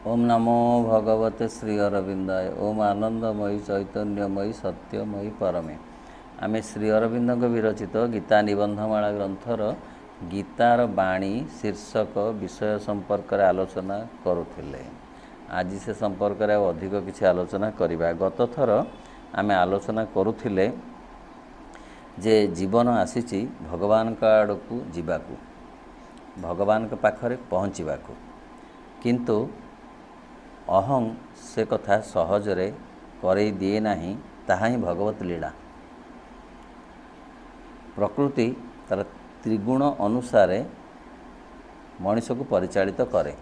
ओम नमो भगवते श्री अरविंदाय। ओम आनंदमयी चैतन्यमयी सत्यमयी परमे। आमे श्री अरविंद विरचित गीता निबंधमाला ग्रंथर गीतार बाणी शीर्षक विषय संपर्क आलोचना करुले। आज से संपर्क अधिक किसी आलोचना करवा। गत थर आमे आलोचना करुले जे जीवन आसी भगवान का आड़ को जीवाकू, भगवान के पाखरे पहुँचवाकू, किंतु अहं से कथा सहजरे करई दिए नाही। ताहा ही भगवत लीला। प्रकृति तार त्रिगुण अनुसार मनीष को परिचालित करे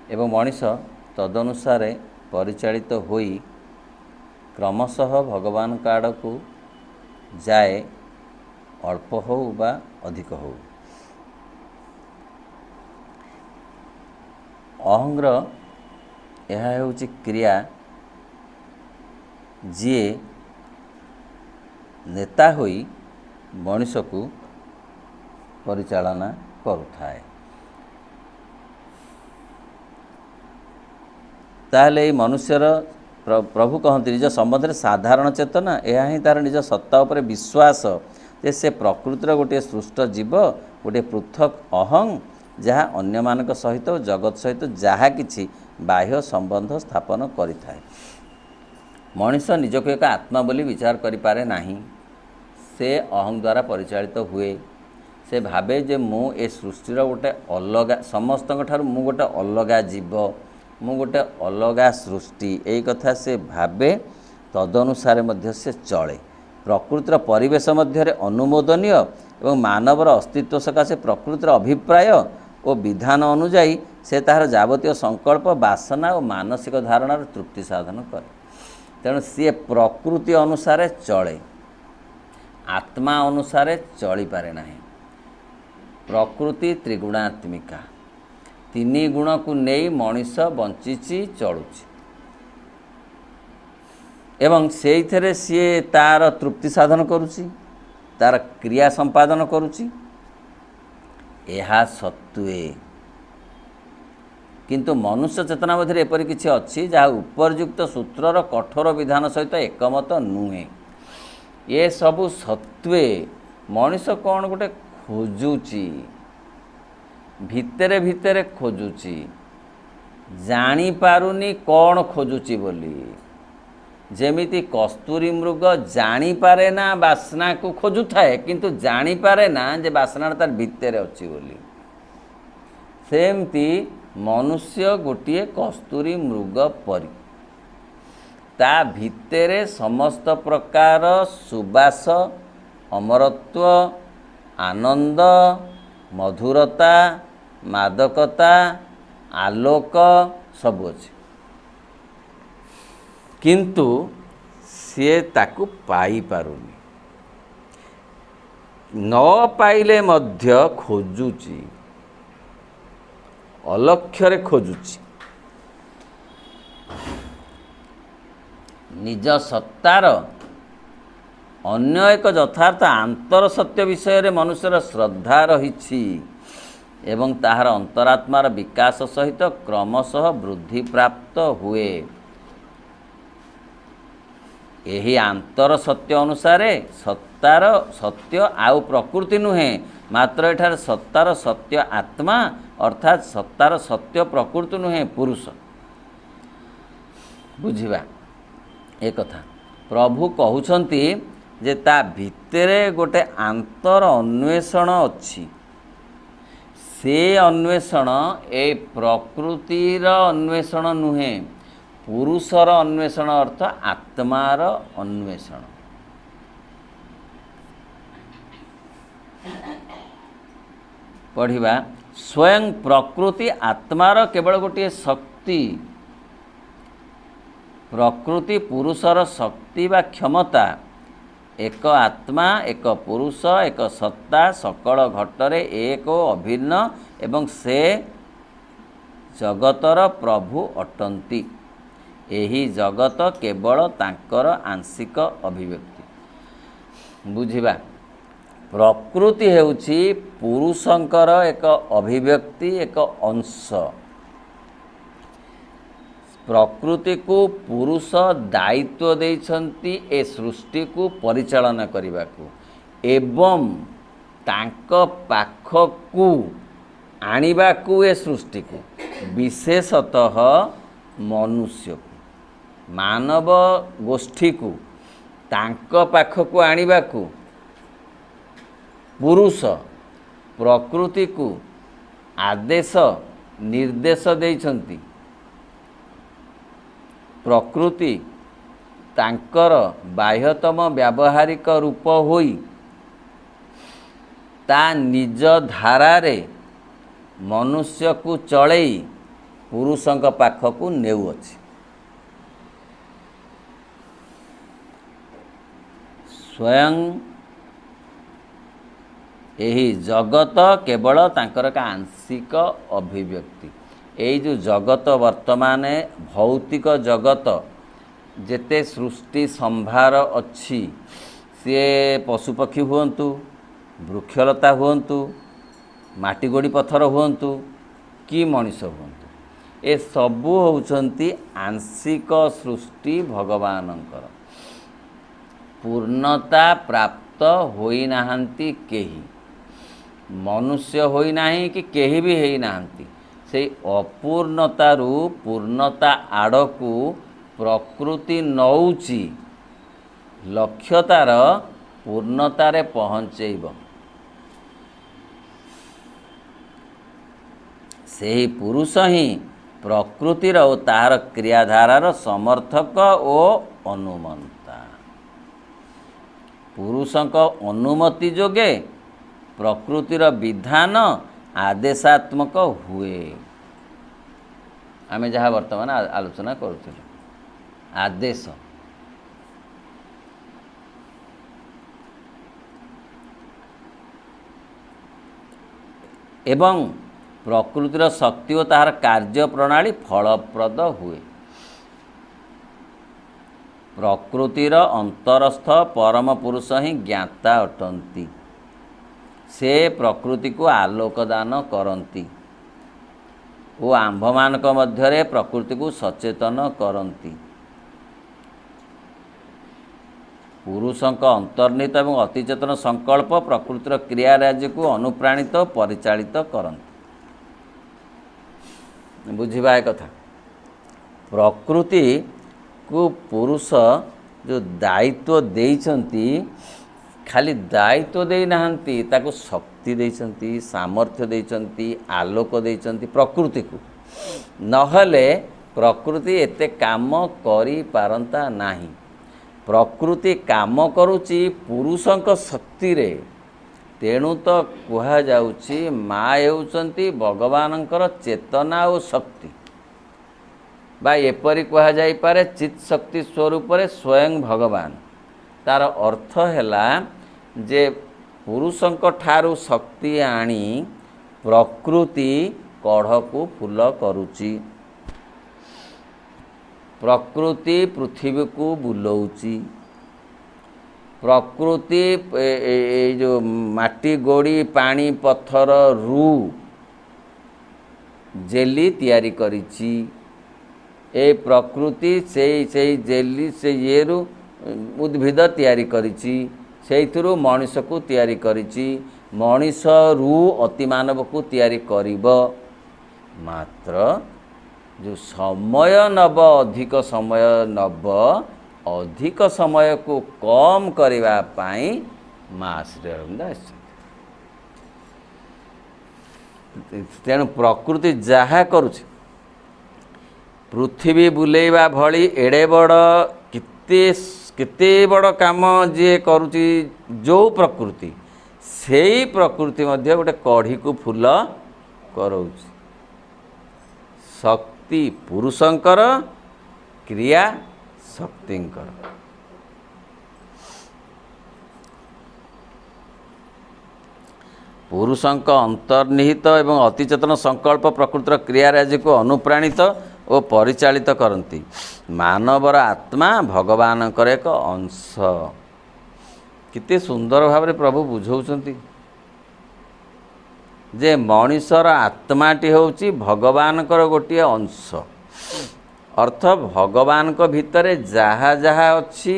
एवं मनीष तदनुसार परिचालित होई क्रमशः भगवान का आड़ को जाए, अल्प हो बा अधिक हो। अहंग्र यह होची क्रिया जी नेता होई मनीष को परिचालना करुथाए। ताहले मनुष्यर प्रभु कहते निज संबंध में साधारण चेतना यह ही तार निज सत्ता उपर विश्वास जे से प्रकृतिर गोटे सृष्ट जीव, गोटे पृथक अहं जहाँ अन्य मानक सहित जगत सहित जहाँ किछि बाह्य संबंध स्थापन करिथाए। मनीष निजक एक आत्मा बोली विचार करिपारे नाही। से अहं द्वारा परिचालित हुए। से भावे जे मु ए सृष्टिर गोटे अलगा समस्त ठारू मु गोटे अलगा जीव, मु गोटे अलगा सृष्टि, यही कथा से भावे। तदनुसार मध्य से चले। प्रकृतिर परिवेश मध्य अनुमोदनीय एवं मानवर अस्तित्व सकाशे प्रकृतिर अभिप्राय और विधान अनुजाई से तार जावतीय संकल्प बासना और मानसिक धारणार तृप्ति साधन करे। तेणु सी प्रकृति अनुसार चले, आत्मा अनुसार चली पारे नाही। प्रकृति त्रिगुणात्मिका, तीन गुण को नहीं मनीष बंची चलुची एवं से सी तार तृप्ति साधन करुची, तार क्रिया संपादन करुची। यह सत्वे किंतु मनुष्य चेतना मध्य एपरी किछि अछि जहाँ उपरयुक्त सूत्रर कठोर विधान सहित एकमत नुहे। ये सबु सत्वे मनीष कौन गोटे खोजुची, भितरे भितरे खोजुची, जानी पारुनी कौन खोजुची बोली। जेमिति कस्तूरी मृग जानी पारे ना बासना को खोजु थाए, किंतु जानी पारे ना जे बासना तार भितरे अच्छी बोली। सेमती मनुष्य गोटे कस्तूरी मृग परी, ता भितरे समस्त प्रकार सुबास, अमरत्व, आनंद, मधुरता, मादकता, आलोक सब अच्छे, किंतु सी ताकू पाई पारुनी। न पाइले मध्य खोजुची, अलक्ष्य खोजुची। निज सत्तार अन्य एक यथार्थ आंतर सत्य विषय रे मनुष्यर श्रद्धा रही एवं ताहार अंतरात्मार विकास सहित क्रमशः वृद्धि प्राप्त हुए। यही आंतर सत्य अनुसार सत्तार सत्य आउ प्रकृति नुहे, मात्र एठार सत्तार सत्य आत्मा अर्थात सत्तार सत्य प्रकृति नुहे पुरुष। बुझिबा एक कथा प्रभु कहउछंती जे ता भितरे गोटे आंतर अन्वेषण अछि। से अन्वेषण ए प्रकृतिर अन्वेषण नुहे, पुरुषर अन्वेषण अर्थ आत्मार अन्वेषण। पढ़िबा स्वयं प्रकृति आत्मार केवल गोटे शक्ति। प्रकृति पुरुषर शक्ति बा क्षमता। एक आत्मा, एक पुरुष, एक सत्ता सकल घटरे एक अभिन्न एवं से जगतर प्रभु अटंती। यही जगत केवल तांकर आंशिक अभिव्यक्ति। बुझिबा ପ୍ରକୃତି ହେଉଛି ପୁରୁଷଙ୍କର ଏକ ଅଭିବ୍ୟକ୍ତି, ଏକ ଅଂଶ। ପ୍ରକୃତିକୁ ପୁରୁଷ ଦାୟିତ୍ୱ ଦେଇଛନ୍ତି ଏ ସୃଷ୍ଟିକୁ ପରିଚାଳନା କରିବାକୁ ଏବଂ ତାଙ୍କ ପାଖକୁ ଆଣିବାକୁ ଏ ସୃଷ୍ଟିକୁ, ବିଶେଷତଃ ମନୁଷ୍ୟକୁ, ମାନବ ଗୋଷ୍ଠୀକୁ ତାଙ୍କ ପାଖକୁ ଆଣିବାକୁ ପୁରୁଷ ପ୍ରକୃତିକୁ ଆଦେଶ ନିର୍ଦ୍ଦେଶ ଦେଇଛନ୍ତି। ପ୍ରକୃତି ତାଙ୍କର ବାହ୍ୟତମ ବ୍ୟାବହାରିକ ରୂପ ହୋଇ ତା ନିଜ ଧାରାରେ ମନୁଷ୍ୟକୁ ଚଳେଇ ପୁରୁଷଙ୍କ ପାଖକୁ ନେଉଅଛି। ସ୍ୱୟଂ ଏହି ଜଗତ କେବଳ ତାଙ୍କର ଏକ ଆଂଶିକ ଅଭିବ୍ୟକ୍ତି। ଏଇ ଯେଉଁ ଜଗତ ବର୍ତ୍ତମାନ ଭୌତିକ ଜଗତ, ଯେତେ ସୃଷ୍ଟି ସମ୍ଭାର ଅଛି, ସିଏ ପଶୁପକ୍ଷୀ ହୁଅନ୍ତୁ, ବୃକ୍ଷଲତା ହୁଅନ୍ତୁ, ମାଟି ଗୋଡ଼ି ପଥର ହୁଅନ୍ତୁ କି ମଣିଷ ହୁଅନ୍ତୁ, ଏସବୁ ହେଉଛନ୍ତି ଆଂଶିକ ସୃଷ୍ଟି ଭଗବାନଙ୍କର। ପୂର୍ଣ୍ଣତା ପ୍ରାପ୍ତ ହୋଇନାହାନ୍ତି କେହି, ମନୁଷ୍ୟ ହୋଇନାହିଁ କି କେହି ବି ହେଇନାହାନ୍ତି। ସେଇ ଅପୂର୍ଣ୍ଣତାରୁ ପୂର୍ଣ୍ଣତା ଆଡ଼କୁ ପ୍ରକୃତି ନଉଛି, ଲକ୍ଷ୍ୟ ତାର ପୂର୍ଣ୍ଣତାରେ ପହଞ୍ଚେଇବ। ସେହି ପୁରୁଷ ହିଁ ପ୍ରକୃତିର ଓ ତାହାର କ୍ରିୟାଧାରାର ସମର୍ଥକ ଓ ଅନୁମନ୍ତା। ପୁରୁଷଙ୍କ ଅନୁମତି ଯୋଗେ ପ୍ରକୃତିର ବିଧାନ ଆଦେଶାତ୍ମକ ହୁଏ। ଆମେ ଯାହା ବର୍ତ୍ତମାନ ଆଲୋଚନା କରୁଥିଲୁ, ଆଦେଶ। ଏବଂ ପ୍ରକୃତିର ଶକ୍ତି ଓ ତାହାର କାର୍ଯ୍ୟ ପ୍ରଣାଳୀ ଫଳପ୍ରଦ ହୁଏ। ପ୍ରକୃତିର ଅନ୍ତରସ୍ଥ ପରମ ପୁରୁଷ ହିଁ ଜ୍ଞାତା ଅଟନ୍ତି। ସେ ପ୍ରକୃତିକୁ ଆଲୋକ ଦାନ କରନ୍ତି ଓ ଆମ୍ଭମାନଙ୍କ ମଧ୍ୟରେ ପ୍ରକୃତିକୁ ସଚେତନ କରନ୍ତି। ପୁରୁଷଙ୍କ ଅନ୍ତର୍ନିହିତ ଏବଂ ଅତିଚେତନ ସଂକଳ୍ପ ପ୍ରକୃତିର କ୍ରିୟା ରାଜ୍ୟକୁ ଅନୁପ୍ରାଣିତ ଓ ପରିଚାଳିତ କରନ୍ତି। ବୁଝିବା ଏ କଥା, ପ୍ରକୃତିକୁ ପୁରୁଷ ଯେଉଁ ଦାୟିତ୍ୱ ଦେଇଛନ୍ତି, ଖାଲି ଦାୟିତ୍ୱ ଦେଇନାହାନ୍ତି, ତାକୁ ଶକ୍ତି ଦେଇଛନ୍ତି, ସାମର୍ଥ୍ୟ ଦେଇଛନ୍ତି, ଆଲୋକ ଦେଇଛନ୍ତି ପ୍ରକୃତିକୁ। ନହେଲେ ପ୍ରକୃତି ଏତେ କାମ କରିପାରନ୍ତା ନାହିଁ। ପ୍ରକୃତି କାମ କରୁଛି ପୁରୁଷଙ୍କ ଶକ୍ତିରେ। ତେଣୁ ତ କୁହାଯାଉଛି ମା ହେଉଛନ୍ତି ଭଗବାନଙ୍କର ଚେତନା ଓ ଶକ୍ତି, ବା ଏପରି କୁହାଯାଇପାରେ ଚିତ୍ ଶକ୍ତି ସ୍ୱରୂପରେ ସ୍ୱୟଂ ଭଗବାନ। ତାର ଅର୍ଥ ହେଲା ଯେ ପୁରୁଷଙ୍କ ଠାରୁ ଶକ୍ତି ଆଣି ପ୍ରକୃତି କଢ଼କୁ ଫୁଲ କରୁଛି, ପ୍ରକୃତି ପୃଥିବୀକୁ ବୁଲଉଛି, ପ୍ରକୃତି ଏଇ ଯେଉଁ ମାଟି ଗୋଡ଼ି ପାଣି ପଥରରୁ ଜେଲି ତିଆରି କରିଛି। ଏ ପ୍ରକୃତି ସେଇ ଜେଲି ସେ ଇଏରୁ ଉଦ୍ଭିଦ ତିଆରି କରିଛି, ସେଇଥିରୁ ମଣିଷକୁ ତିଆରି କରିଛି, ମଣିଷରୁ ଅତିମାନବକୁ ତିଆରି କରିବ। ମାତ୍ର ଯେଉଁ ସମୟ ନେବ, ଅଧିକ ସମୟ ନେବ, ଅଧିକ ସମୟକୁ କମ୍ କରିବା ପାଇଁ ମା ଶ୍ରୀ ଅରବିନ୍ଦ ଆସିଛନ୍ତି। ତେଣୁ ପ୍ରକୃତି ଯାହା କରୁଛି, ପୃଥିବୀ ବୁଲେଇବା ଭଳି ଏଡ଼େ ବଡ଼ କେତେ ବଡ଼ କାମ ଯିଏ କରୁଛି, ଯେଉଁ ପ୍ରକୃତି, ସେଇ ପ୍ରକୃତି ମଧ୍ୟ ଗୋଟେ କଢ଼ିକୁ ଫୁଲ କରଉଛି। ଶକ୍ତି ପୁରୁଷଙ୍କର, କ୍ରିୟା ଶକ୍ତିଙ୍କର। ପୁରୁଷଙ୍କ ଅନ୍ତର୍ନିହିତ ଏବଂ ଅତିଚେତନ ସଂକଳ୍ପ ପ୍ରକୃତିର କ୍ରିୟାରାଜିକୁ ଅନୁପ୍ରାଣିତ ଓ ପରିଚାଳିତ କରନ୍ତି। ମାନବର ଆତ୍ମା ଭଗବାନଙ୍କର ଏକ ଅଂଶ। କେତେ ସୁନ୍ଦର ଭାବରେ ପ୍ରଭୁ ବୁଝଉଛନ୍ତି ଯେ ମଣିଷର ଆତ୍ମାଟି ହେଉଛି ଭଗବାନଙ୍କର ଗୋଟିଏ ଅଂଶ। ଅର୍ଥ ଭଗବାନଙ୍କ ଭିତରେ ଯାହା ଯାହା ଅଛି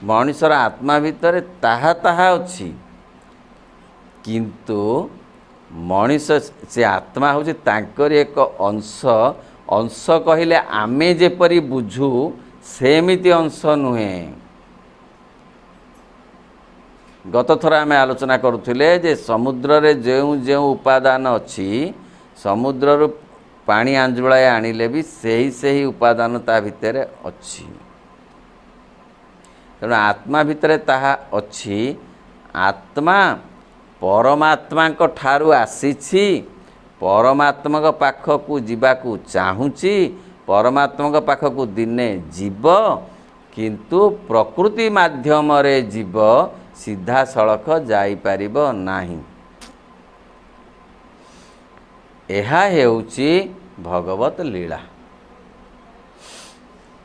ମଣିଷର ଆତ୍ମା ଭିତରେ ତାହା ତାହା ଅଛି, କିନ୍ତୁ ମଣିଷ ସେ ଆତ୍ମା ହେଉଛି ତାଙ୍କରି ଏକ ଅଂଶ। ଅଂଶ କହିଲେ ଆମେ ଯେପରି ବୁଝୁ ସେମିତି ଅଂଶ ନୁହେଁ। ଗତ ଥର ଆମେ ଆଲୋଚନା କରୁଥିଲେ ଯେ ସମୁଦ୍ରରେ ଯେଉଁ ଯେଉଁ ଉପାଦାନ ଅଛି, ସମୁଦ୍ରରୁ ପାଣି ଆଞ୍ଜୁଳାଏ ଆଣିଲେ ବି ସେହି ଉପାଦାନ ତା ଭିତରେ ଅଛି। ତେଣୁ ଆତ୍ମା ଭିତରେ ତାହା ଅଛି। ଆତ୍ମା ପରମାତ୍ମାଙ୍କ ଠାରୁ ଆସିଛି, ପରମାତ୍ମାଙ୍କ ପାଖକୁ ଯିବାକୁ ଚାହୁଁଛି, ପରମାତ୍ମାଙ୍କ ପାଖକୁ ଦିନେ ଯିବ, କିନ୍ତୁ ପ୍ରକୃତି ମାଧ୍ୟମରେ ଯିବ, ସିଧାସଳଖ ଯାଇପାରିବ ନାହିଁ। ଏହା ହେଉଛି ଭଗବତ ଲୀଳା।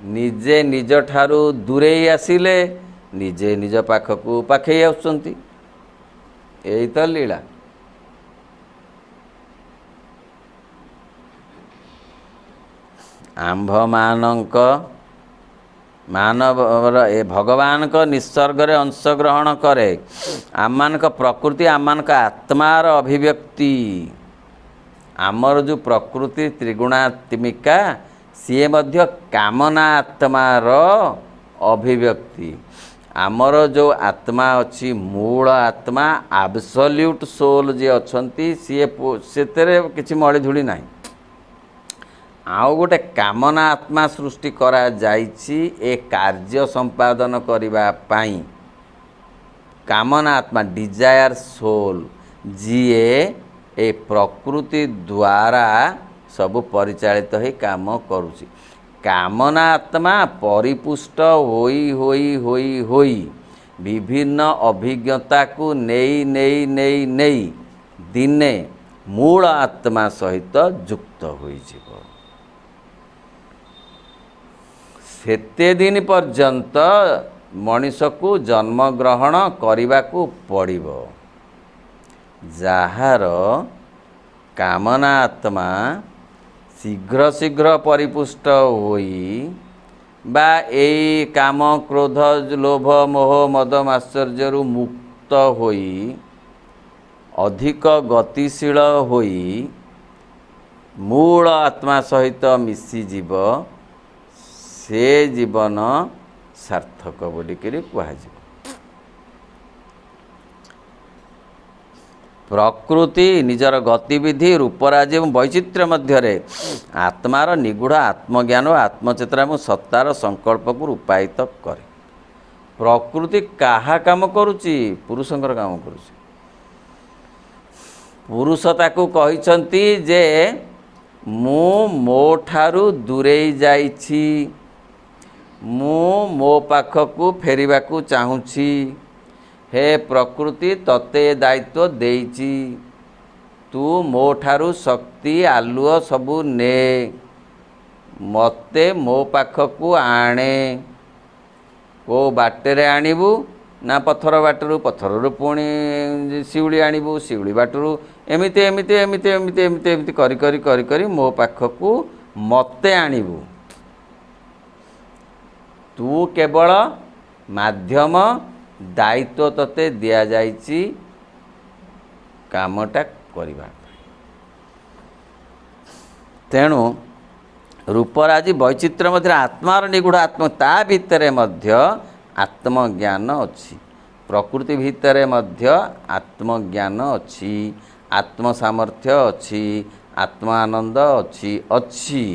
ନିଜେ ନିଜଠାରୁ ଦୂରେଇ ଆସିଲେ ନିଜେ ନିଜ ପାଖକୁ ପାଖେଇ ଆସୁଛନ୍ତି। ଏଇ ତ ଲୀଳା। ଆମ୍ଭମାନଙ୍କ ମାନବର ଏ ଭଗବାନଙ୍କ ନିସର୍ଗରେ ଅଂଶଗ୍ରହଣ କରେ। ଆମମାନଙ୍କ ପ୍ରକୃତି ଆମମାନଙ୍କ ଆତ୍ମାର ଅଭିବ୍ୟକ୍ତି। ଆମର ଯେଉଁ ପ୍ରକୃତି ତ୍ରିଗୁଣାତ୍ମିକା ସିଏ ମଧ୍ୟ କାମନା ଆତ୍ମାର ଅଭିବ୍ୟକ୍ତି। ଆମର ଯେଉଁ ଆତ୍ମା ଅଛି ମୂଳ ଆତ୍ମା ଆବସଲ୍ୟୁଟ୍ ସୋଲ୍ ଯିଏ ଅଛନ୍ତି ସିଏ ସେଥିରେ କିଛି ମଳିଧୂଳି ନାହିଁ। ଆଉ ଗୋଟେ କାମନା ଆତ୍ମା ସୃଷ୍ଟି କରାଯାଇଛି ଏ କାର୍ଯ୍ୟ ସମ୍ପାଦନ କରିବା ପାଇଁ। କାମନା ଆତ୍ମା ଡିଜାୟାର ସୋଲ୍ ଯିଏ ଏ ପ୍ରକୃତି ଦ୍ୱାରା ସବୁ ପରିଚାଳିତ ହୋଇ କାମ କରୁଛି। କାମନା ଆତ୍ମା ପରିପୁଷ୍ଟ ହୋଇ ହୋଇ ହୋଇ ହୋଇ ବିଭିନ୍ନ ଅଭିଜ୍ଞତାକୁ ନେଇ ନେଇ ନେଇ ନେଇ ଦିନେ ମୂଳ ଆତ୍ମା ସହିତ ଯୁକ୍ତ ହୋଇଯିବ। ସେତେ ଦିନ ପର୍ଯ୍ୟନ୍ତ ମଣିଷକୁ ଜନ୍ମଗ୍ରହଣ କରିବାକୁ ପଡ଼ିବ। ଯାହାର କାମନା ଆତ୍ମା ଶୀଘ୍ର ଶୀଘ୍ର ପରିପୁଷ୍ଟ ହୋଇ ବା ଏଇ କାମ କ୍ରୋଧ ଲୋଭ ମୋହ ମଦ ମାତ୍ସର୍ଯ୍ୟରୁ ମୁକ୍ତ ହୋଇ ଅଧିକ ଗତିଶୀଳ ହୋଇ ମୂଳ ଆତ୍ମା ସହିତ ମିଶିଯିବ, ସେ ଜୀବନ ସାର୍ଥକ ବୋଲିକରି କୁହାଯିବ। ପ୍ରକୃତି ନିଜର ଗତିବିଧି ରୂପରାଜି ଏବଂ ବୈଚିତ୍ର୍ୟ ମଧ୍ୟରେ ଆତ୍ମାର ନିଗୂଢ଼ ଆତ୍ମଜ୍ଞାନ ଓ ଆତ୍ମଚେତନା ଏବଂ ସତ୍ତାର ସଂକଳ୍ପକୁ ରୂପାୟିତ କରେ। ପ୍ରକୃତି କାହା କାମ କରୁଛି? ପୁରୁଷଙ୍କର କାମ କରୁଛି। ପୁରୁଷ ତାକୁ କହିଛନ୍ତି ଯେ ମୁଁ ମୋ ଠାରୁ ଦୂରେଇ ଯାଇଛି, ମୁଁ ମୋ ପାଖକୁ ଫେରିବାକୁ ଚାହୁଁଛି। ହେ ପ୍ରକୃତି, ତତେ ଏ ଦାୟିତ୍ୱ ଦେଇଛି, ତୁ ମୋ ଠାରୁ ଶକ୍ତି ଆଲୁଅ ସବୁ ନେ, ମୋତେ ମୋ ପାଖକୁ ଆଣେ। କେଉଁ ବାଟରେ ଆଣିବୁ ନା ପଥର ବାଟରୁ, ପଥରରୁ ପୁଣି ଶିଉଳି ଆଣିବୁ, ଶିଉଳି ବାଟରୁ ଏମିତି ଏମିତି ଏମିତି ଏମିତି ଏମିତି ଏମିତି କରି କରି କରି କରି ମୋ ପାଖକୁ ମୋତେ ଆଣିବୁ। ତୁ କେବଳ ମାଧ୍ୟମ, ଦାୟିତ୍ୱ ତତେ ଦିଆଯାଇଛି କାମଟା କରିବା ପାଇଁ। ତେଣୁ ରୂପରାଜି ବୈଚିତ୍ର୍ୟ ମଧ୍ୟରେ ଆତ୍ମାର ନିଗୂଢ଼ ଆତ୍ମ, ତା ଭିତରେ ମଧ୍ୟ ଆତ୍ମଜ୍ଞାନ ଅଛି। ପ୍ରକୃତି ଭିତରେ ମଧ୍ୟ ଆତ୍ମଜ୍ଞାନ ଅଛି, ଆତ୍ମ ସାମର୍ଥ୍ୟ ଅଛି, ଆତ୍ମ ଆନନ୍ଦ ଅଛି।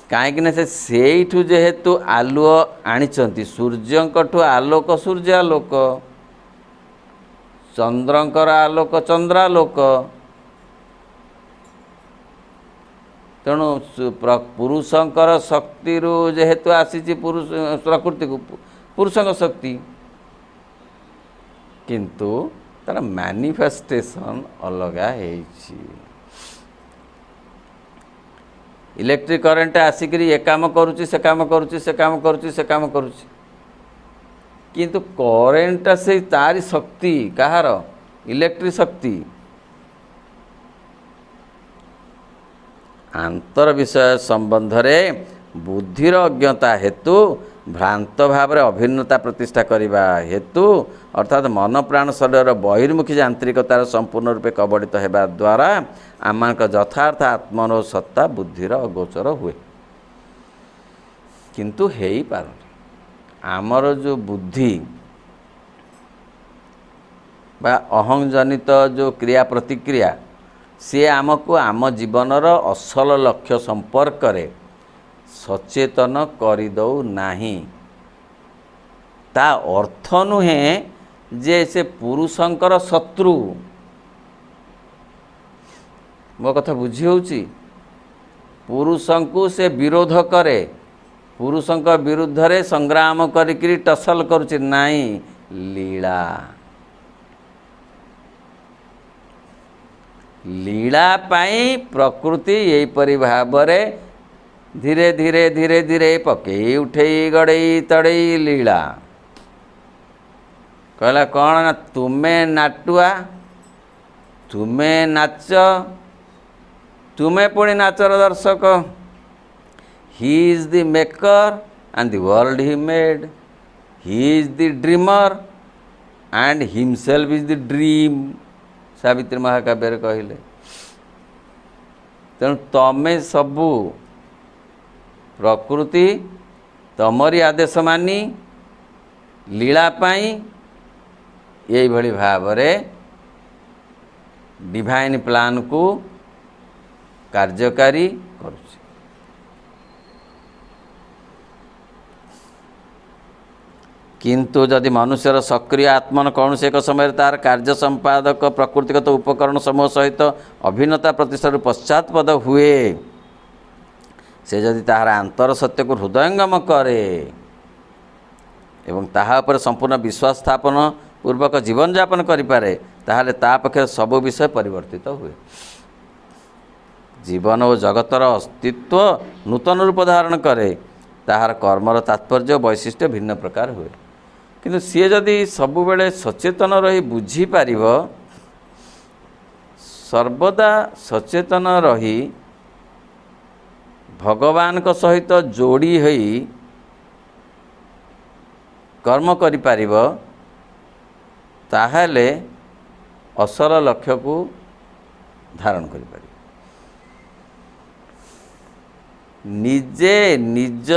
କାହିଁକିନା ସେ ସେଇଠୁ ଯେହେତୁ ଆଲୁଅ ଆଣିଛନ୍ତି, ସୂର୍ଯ୍ୟଙ୍କଠୁ ଆଲୋକ ସୂର୍ଯ୍ୟାଲୋକ, ଚନ୍ଦ୍ରଙ୍କର ଆଲୋକ ଚନ୍ଦ୍ରାଲୋକ। ତେଣୁ ପୁରୁଷଙ୍କର ଶକ୍ତିରୁ ଯେହେତୁ ଆସିଛି ପ୍ରକୃତିକୁ ପୁରୁଷଙ୍କ ଶକ୍ତି, କିନ୍ତୁ ତାର ମ୍ୟାନିଫେଷ୍ଟେସନ୍ ଅଲଗା ହେଇଛି। ଇଲେକ୍ଟ୍ରିକ୍ କରେଣ୍ଟ ଆସିକରି ଏ କାମ କରୁଛି, ସେ କାମ କରୁଛି, ସେ କାମ କରୁଛି, ସେ କାମ କରୁଛି। କିନ୍ତୁ କରେଣ୍ଟଟା ସେଇ ତାରି ଶକ୍ତି, କାହାର? ଇଲେକ୍ଟ୍ରିକ୍ ଶକ୍ତି। ଆନ୍ତର ବିଷୟ ସମ୍ବନ୍ଧରେ ବୁଦ୍ଧିର ଅଜ୍ଞତା ହେତୁ ଭ୍ରାନ୍ତ ଭାବରେ ଅଭିନ୍ନତା ପ୍ରତିଷ୍ଠା କରିବା ହେତୁ ଅର୍ଥାତ୍ ମନ ପ୍ରାଣ ଶରୀରର ବହିର୍ମୁଖୀ ଯାନ୍ତ୍ରିକତାର ସମ୍ପୂର୍ଣ୍ଣ ରୂପେ କବଳିତ ହେବା ଦ୍ୱାରା ଆମମାନଙ୍କ ଯଥାର୍ଥ ଆତ୍ମର ସତ୍ତା ବୁଦ୍ଧିର ଅଗୋଚର ହୁଏ, କିନ୍ତୁ ହେଇପାରୁନି। ଆମର ଯେଉଁ ବୁଦ୍ଧି ବା ଅହଂଜନିତ ଯେଉଁ କ୍ରିୟା ପ୍ରତିକ୍ରିୟା, ସିଏ ଆମକୁ ଆମ ଜୀବନର ଅସଲ ଲକ୍ଷ୍ୟ ସମ୍ପର୍କରେ ସଚେତନ କରିଦେଉ ନାହିଁ। ତା ଅର୍ଥ ନୁହେଁ ଯେ ସେ ପୁରୁଷଙ୍କର ଶତ୍ରୁ। ମୋ କଥା ବୁଝି ହେଉଛି? ପୁରୁଷଙ୍କୁ ସେ ବିରୋଧ କରେ, ପୁରୁଷଙ୍କ ବିରୁଦ୍ଧରେ ସଂଗ୍ରାମ କରିକିରି ଟସଲ କରୁଛି, ନାହିଁ, ଲୀଳା। ଲୀଳା ପାଇଁ ପ୍ରକୃତି ଏହିପରି ଭାବରେ ଧୀରେ ଧୀରେ ଧୀରେ ଧୀରେ ପକେଇ ଉଠେଇ ଗଡ଼େଇ ତଡ଼େଇ ଲୀଳା କହିଲା କ'ଣ ନା ତୁମେ ନାଟୁଆ, ତୁମେ ନାଚ, ତୁମେ ପୁଣି ନାଚର ଦର୍ଶକ। He is the maker and the world he made, he is the dreamer and himself is the dream, Savitri ମହାକାବ୍ୟରେ କହିଲେ। ତେଣୁ ତମେ ସବୁ ପ୍ରକୃତି ତମରି ଆଦେଶ ମାନି ଲୀଳା ପାଇଁ ଏଇଭଳି ଭାବରେ ଡିଭାଇନ୍ ପ୍ଲାନ୍କୁ କାର୍ଯ୍ୟକାରୀ କରୁଛି। କିନ୍ତୁ ଯଦି ମନୁଷ୍ୟର ସକ୍ରିୟ ଆତ୍ମନ କୌଣସି ଏକ ସମୟରେ ତାହାର କାର୍ଯ୍ୟ ସମ୍ପାଦକ ପ୍ରକୃତିଗତ ଉପକରଣ ସମୂହ ସହିତ ଅଭିନ୍ନତା ପ୍ରତିଷ୍ଠାରୁ ପଶ୍ଚାତପଦ ହୁଏ, ସେ ଯଦି ତାହାର ଆନ୍ତର ସତ୍ୟକୁ ହୃଦୟଙ୍ଗମ କରେ ଏବଂ ତାହା ଉପରେ ସମ୍ପୂର୍ଣ୍ଣ ବିଶ୍ୱାସ ସ୍ଥାପନ ପୂର୍ବକ ଜୀବନଯାପନ କରିପାରେ, ତାହେଲେ ତା ପକ୍ଷରେ ସବୁ ବିଷୟ ପରିବର୍ତ୍ତିତ ହୁଏ। ଜୀବନ ଓ ଜଗତର ଅସ୍ତିତ୍ୱ ନୂତନ ରୂପ ଧାରଣ କରେ, ତାହାର କର୍ମର ତାତ୍ପର୍ଯ୍ୟ ବୈଶିଷ୍ଟ୍ୟ ଭିନ୍ନ ପ୍ରକାର ହୁଏ। କିନ୍ତୁ ସିଏ ଯଦି ସବୁବେଳେ ସଚେତନ ରହି ବୁଝିପାରିବ, ସର୍ବଦା ସଚେତନ ରହି ଭଗବାନଙ୍କ ସହିତ ଯୋଡ଼ି ହୋଇ କର୍ମ କରିପାରିବ, ତାହେଲେ ଅସଲ ଲକ୍ଷ୍ୟକୁ ଧାରଣ କରିପାରିବ। ନିଜେ ନିଜ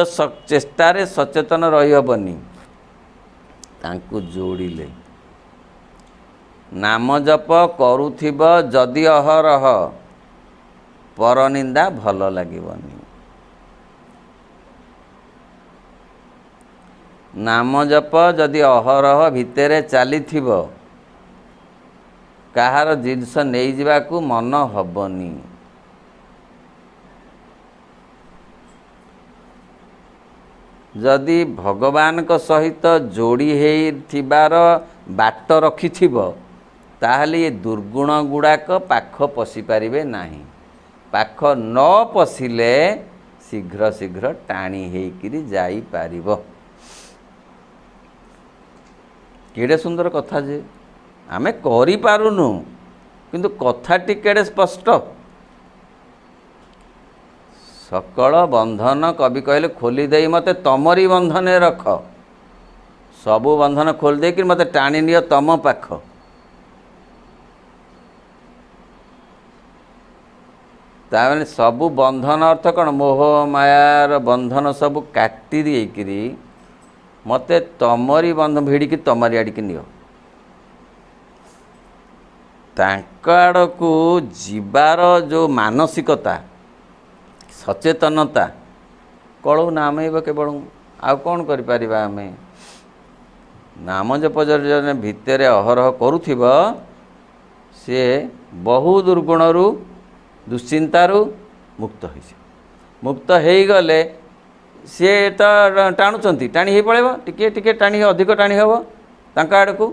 ଚେଷ୍ଟାରେ ସଚେତନ ରହିହେବନି, ତାଙ୍କୁ ଯୋଡ଼ିଲେ। ନାମ ଜପ କରୁଥିବ ଯଦି ଅହରହ, ପରନିନ୍ଦା ଭଲ ଲାଗିବନି। ନାମ ଜପ ଯଦି ଅହରହ ଭିତରେ ଚାଲିଥିବ, କାହାର ଜିନିଷ ନେଇଯିବାକୁ ମନ ହବନି। ଯଦି ଭଗବାନଙ୍କ ସହିତ ଯୋଡ଼ି ହେଇଥିବାର ବାଟ ରଖିଥିବ, ତାହେଲେ ଏ ଦୁର୍ଗୁଣ ଗୁଡ଼ାକ ପାଖ ପଶିପାରିବେ ନାହିଁ। ପାଖ ନ ପଶିଲେ ଶୀଘ୍ର ଶୀଘ୍ର ଟାଣି ହେଇକିରି ଯାଇପାରିବ। କେଡ଼େ ସୁନ୍ଦର କଥା ଯେ ଆମେ କରିପାରୁନୁ, କିନ୍ତୁ କଥାଟି କେଡ଼େ ସ୍ପଷ୍ଟ। ସକଳ ବନ୍ଧନ କବି କହିଲେ ଖୋଲି ଦେଇ ମୋତେ ତମରି ବନ୍ଧନରେ ରଖ। ସବୁ ବନ୍ଧନ ଖୋଲି ଦେଇକି ମୋତେ ଟାଣି ନିଅ ତମ ପାଖ। ତାମାନେ ସବୁ ବନ୍ଧନ ଅର୍ଥ କ'ଣ? ମୋହ ମାୟାର ବନ୍ଧନ ସବୁ କାଟି ଦେଇକିରି ମୋତେ ତମରି ଭିଡ଼ିକି ତମରି ଆଡ଼ିକି ନିଅ। ତାଙ୍କ ଆଡ଼କୁ ଯିବାର ଯେଉଁ ମାନସିକତା, ସଚେତନତା, କଳୁ ନାମେଇବ କେବଳ। ଆଉ କ'ଣ କରିପାରିବା ଆମେ? ନାମ ଜପ ଜଣେ ଭିତରେ ଅହରହ କରୁଥିବ, ସିଏ ବହୁ ଦୁର୍ଗୁଣରୁ ଦୁଶ୍ଚିନ୍ତାରୁ ମୁକ୍ତ ହୋଇଯିବ। ମୁକ୍ତ ହେଇଗଲେ ସିଏ ତ ଟାଣୁଛନ୍ତି, ଟାଣି ହେଇ ପଳେଇବ, ଟିକିଏ ଟିକିଏ ଟାଣି ଅଧିକ ଟାଣି ହେବ ତାଙ୍କ ଆଡ଼କୁ।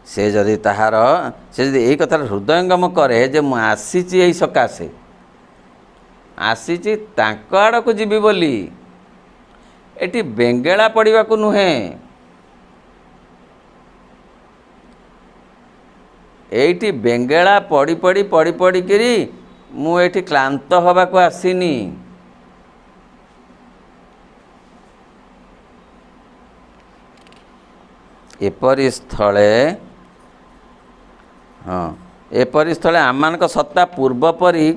ସେ ଯଦି ଏଇ କଥାର ହୃଦୟଙ୍ଗମ କରେ ଯେ ମୁଁ ଆସିଛି ଏଇ ସକାଶେ, ଆସିଛି ତାଙ୍କ ଆଡ଼କୁ ଯିବି ବୋଲି, एटी बेंगेला पड़वा को नुहे, एटी बेंगेला पड़ी पड़ी पड़ी पड़ी करी मु एटी क्लांत हवा को आसीनी। एपरि स्थले हाँ एपरि स्थले आम सत्ता पूर्व परी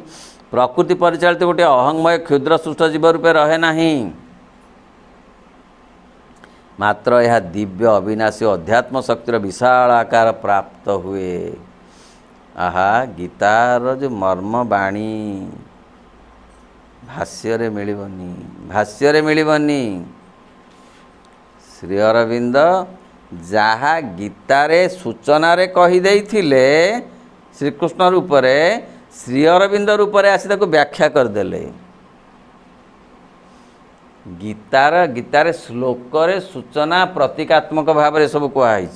प्रकृति परिचालित गोटे अहंमय क्षुद्र सुष्ट जीव रूपे रहे नहीं, मात्र यह दिव्य अविनाशी अध्यात्म शक्तिर विशाल आकार प्राप्त हुए। आहा गीतार जो मर्म बाणी भाष्य मिलबनी। श्री अरविंद जहा गीतारे सूचना रे कही देइथिले श्रीकृष्ण रूप रे, श्री अरविंद रूप रे आसी ताको व्याख्या करदेले। गीतार श्लोक रे सूचना प्रतीकात्मक भाव में सब कहुई,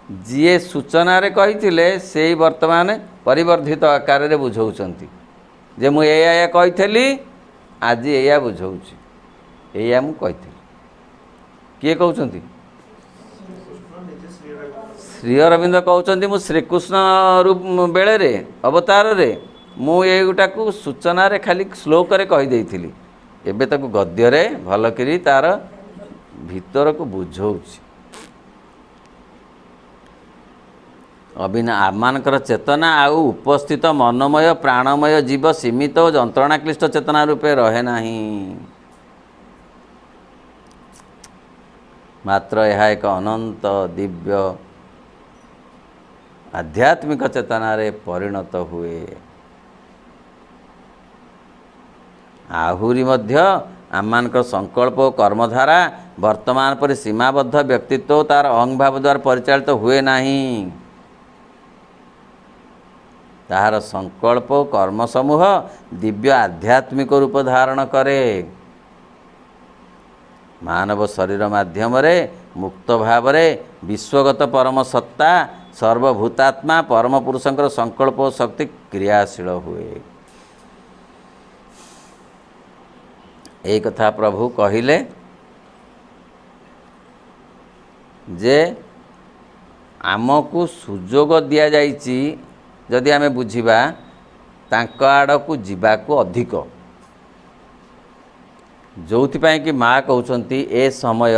जी सूचना रे कही से वर्तमान परिवर्धित आकार रे बुझाउछंती जे मु एया कही आज एया बुझाउछि, एया मु कही किए कहउछंती श्री अरविंद कहउछंती मु श्रीकृष्ण रूप बेले रे अवतार रे मु एगुटा को सूचना रे खाली श्लोक रे कही देइथिली, एबे ताको गद्य रे भल करी तार भीतर को बुझाउछि। अबिना आमानकर चेतना आउ उपस्थित मनोमय प्राणमय जीव सीमित और जंत्रणाक्लिष्ट चेतना रूपे रहे नहीं, मात्र यह एक अनंत दिव्य आध्यात्मिक चेतना रे परिणत हुए। आहुरी मध्य आमानकर संकल्प और कर्मधारा वर्तमान पर सीमाबद्ध व्यक्तित्व तार अंग भाव द्वारा परिचालित हुए नहीं, ताहार संकल्प और कर्म समूह दिव्य आध्यात्मिक रूप धारण करे। मानव शरीर माध्यम रे मुक्त भाव रे विश्वगत परम सत्ता सर्वभूतात्मा परम पुरुषंकर संकल्प और शक्ति क्रियाशील हुए। यही कथा प्रभु कहिले जे आमको सुजोग दिया जाइछि जदि आमे बुझिबा तांक आड़कू जीवाकू अधिक, जोथिपाई कि माँ कहउछंती ए समय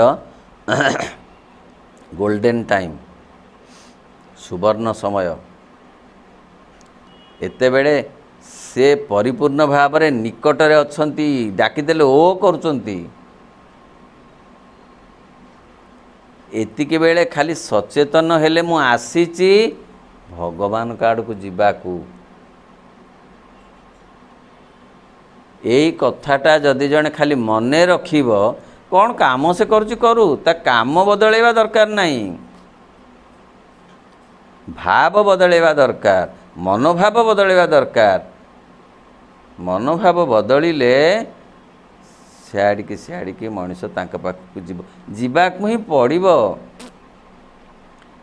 गोल्डन टाइम सुवर्ण समय, एते बेले से परिपूर्ण भाव में निकट रे अछंती, डाकिदेले ओ करुचंती। एतिके बेले खाली सचेतन हेले मु आसीची भगवान का आड़कू जीवाकू, यही कथाटा जदि जने खाली मने रखिब कौन काम से करुची करू, ता काम बदलैवा दरकार नहीं, भाव बदलैवा दरकार, मनोभाव बदलैवा दरकार। मनोभाव बदलिले सियाड़िकी मनीष तांका पाखकू जीवाकू ही पड़िबो।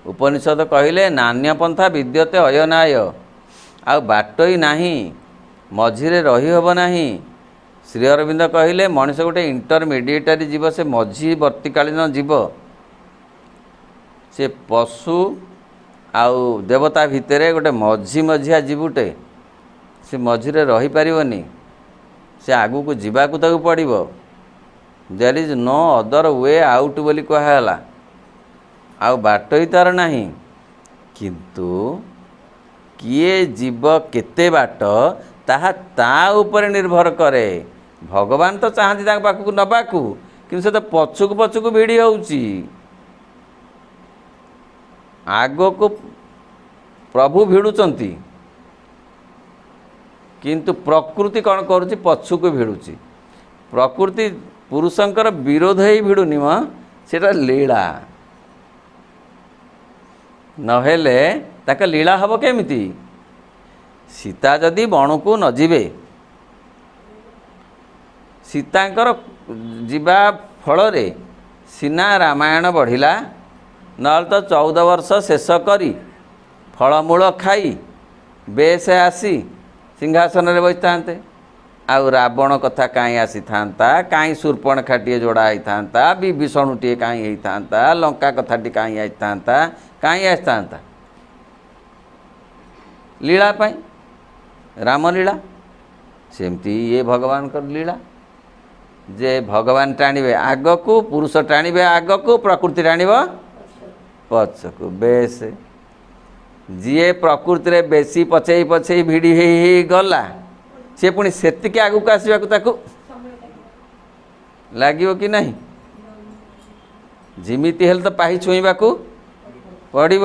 उपनिषद कहिले नान्यपंथा विद्यते अयनाय, आ बाटई नाही मझिरे रही हब नाही। श्री अरविंद कहिले मनीष गोटे इंटरमीडिएटरी जीव, से मझी वर्तिकालीन जीव, से पशु आउ देवता भितरे गोटे मझी मझिया जीवटे, से मझिरे रही पारिबनी, से आगू को जीवाकू ताकू पड़िबो। There is no other way out बोली कहला, आउ बाट ही तार नाही। किंतु किए जीव केते बाट ताहा ता ऊपर निर्भर करे। भगवान तो चाहती ताक पाखकू नबाकू, किंतु से तो पछुक पछुक भिड़ी होउची। आगो को प्रभु भिड़ुचंती, किंतु प्रकृति कौन करुच्ची पछुक भिड़ुची। प्रकृति पुरुषंकर विरोध ही भिड़ुनी म, सेटा लीला नहेले ताके लीला हब केमिति। सीता जदि बण को न जीवे, सीतांकर जीवा फल रे सीना रामायण बढ़िला, नल तो 14 वर्ष शेष करी फलमूल खाई बेस आसी सिंहासन रे बसता आउ रावण कथा काई आसी थांता, काई शूर्पणखाटिए जोड़ा ही थांता, विभीषणुटिए काई ही थांता, लंका कथाटी काई आई थांता, काई आसी थांता लीला पाई, रामलीला। सेमती ये भगवान कर लीला जे भगवान टाणिबे आगकू, पुरुष टाणिबे आगकू, प्रकृति टाणिब पछकू। बेस जी प्रकृति रे बेसी पछेई पछेई भिड़ी ही गला सी पुणी सेतिके आगू आसवाक ताकू लागिव कि नहीं? जिमिति हेल तो पाही छुईबाकू पड़िब।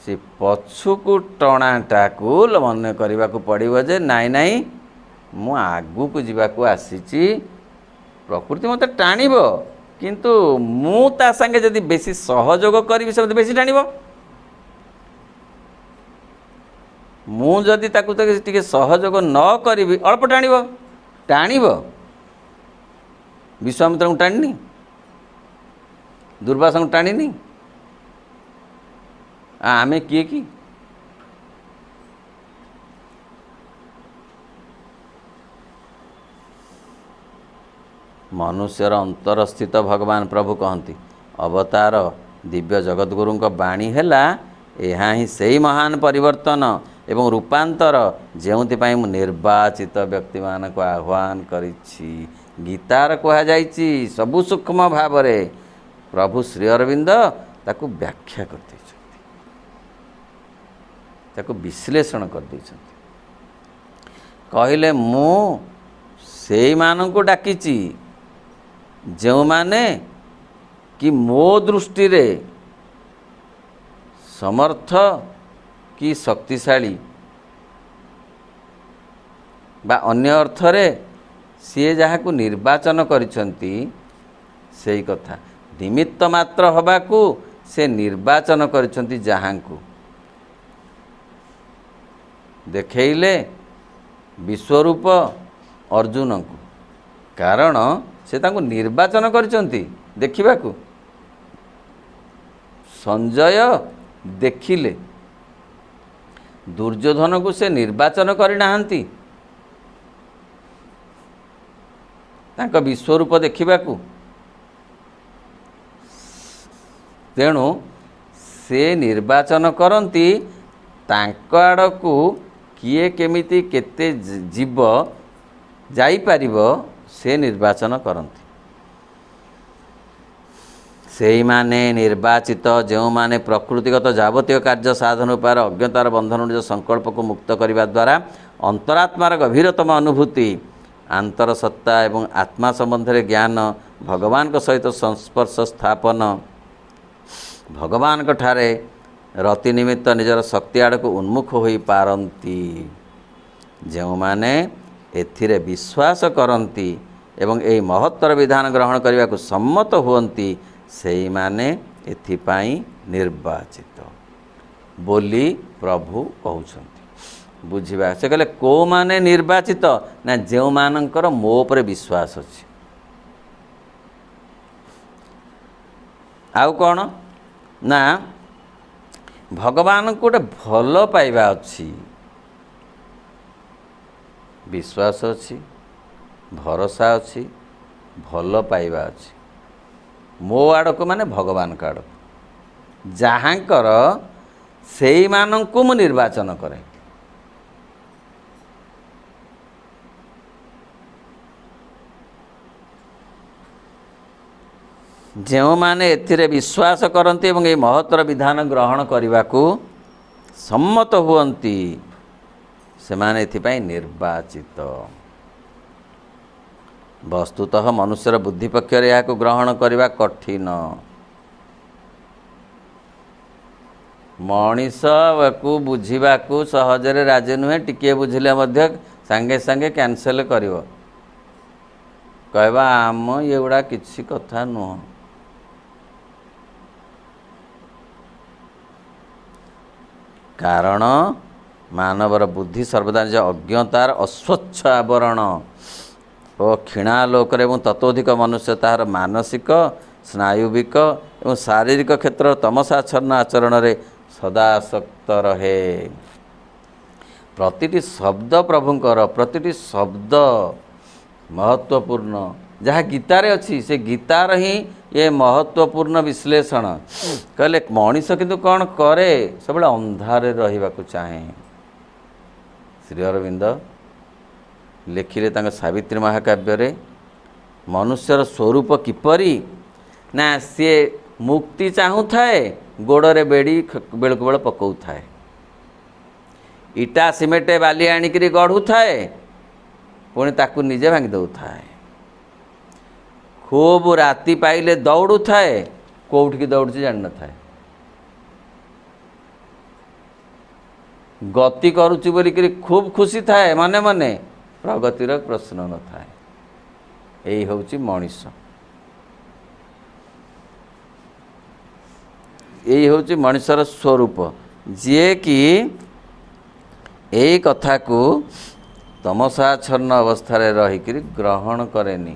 से पछुकू टणाटाकू मन करने पड़ो जे नाई नाई मु आगू को जीवाकू आसीची, प्रकृति मत टाणिब किंतु मु ता संगे जदि बेसी सहयोग करी से मत बेसी टाणिब। मु जदि ताकू टिके सहयोग न करी अल्प टाणिब टाणिब। विश्वामित्र को टाणिनी, दुर्वासा को टाणिनी, आमे किए कि मनुष्यर अंतर स्थित भगवान प्रभु कहती अवतार दिव्य जगतगुरु बाणी हैला यहाँ ही सही महान परिवर्तन एवं रूपांतर जोपाई मु निर्वाचित व्यक्ति मान को आह्वान करिछि। गीतार कहा जाइछि सबु सूक्ष्म भाव रे प्रभु श्री अरविंद ताकू व्याख्या कर दैछन्ति, ताकू विश्लेषण कर दैछन्ति। कहले मु सेई माननकु डाकिछि जो माने कि मो दृष्टि रे समर्थ कि शक्तिशाली बा अन्य अर्थ रे सी जहाँ को निर्वाचन करिसंती सेई कथा निमित्त मात्र हबाकू से निर्वाचन करिसंती जहाँ को देखेइले विश्वरूप अर्जुन को, कारण से तांको निर्वाचन करिसंती देखिबाकू। संजय देखिले दुर्योधन को से निर्वाचन करिनाहांती तांको विश्वरूप देखिबाकू। तेणु से निर्वाचन करती तांको आड़कू किए केमिति केते जीव जाई पारिबो से निर्वाचन करती। सेई माने निर्वाचित जो माने प्रकृतिगत जावतीय कार्य साधन उपाय अज्ञतार बंधन निज संकल्प को मुक्त करने द्वारा अंतरात्मार गभीरतम अनुभूति आंतर सत्ता एवं आत्मा संबंध में ज्ञान भगवान को सहित संस्पर्श स्थापन भगवान को ठारे रति निमित्त निजर शक्ति आड़ को उन्मुख हो पारती। जो माने एथिरे विश्वास करती एवं यही महत्तर विधान ग्रहण करने को सम्मत हुअन्ति सेई माने एथिपाई निर्वाचित बोली प्रभु कहउछन्ति। बुझिबा से कहले को माने निर्वाचित ना जो मानकर मो पर विश्वास अछि। आउ कौन ना भगवान को गोटे भल पाइबा अछि, विश्वास अछि, भरोसा अछि, भल पाइबा अछि। मो आड़क माने भगवान का आड़क जहाँकर सेई मानंकु मु निर्वाचन करे। जो माने एथिरे विश्वास करती एवं ये महत्तर विधान ग्रहण करने को सम्मत हुअन्ति से माने एथिपाई निर्वाचित। वस्तुतः मनुष्यर बुद्धि पक्षर या ग्रहण करने कठिन। मनीष को बुझा को सहजरे राजी नुहे, टिके बुझिले मध्य सांगे सांगे कैंसल करिवो, कहबा आम ये गुड़ा किसी कथा नुह। कारण मानवर बुद्धि सर्वदा निज अज्ञतार अस्वच्छ आवरण और क्षीणालोक एवं तत्वधिक मनुष्य तार मानसिक स्नायुविक एवं शारीरिक क्षेत्र तमसाच्छन्न आचरण रे सदा आसक्त रहे। प्रतिटी शब्द प्रभुंकर प्रतिटी शब्द महत्वपूर्ण जहाँ गीतार अच्छी से गीतार ही ये महत्वपूर्ण विश्लेषण कहले मनीष किंतु कौन करे सब अंधारे रहिबा को चाहे। श्री अरविंद लिखिले तांका सावित्री महाकाव्य रे मनुष्यर स्वरूप किपरि ना सी मुक्ति चाहू थाए गोड़े बेड़ी बेलू बेल पकाऊ थाए इटा सिमेटे बाली आनिकी गढ़ू थाए पुणी ताकू निजे भांगी दौ थाए खूब राति पाइले दौड़ू थाए कोठी की दौड़ जान न थाए गति करुच्ची बोलिकी खूब खुशी थाए मने मने प्रगतिर प्रश्न न थाए। यही हूँ मनीष यही हूँ मनीषर स्वरूप जी कि यही कथा को तमसाच्छन्न अवस्था रहीकि ग्रहण करेनी।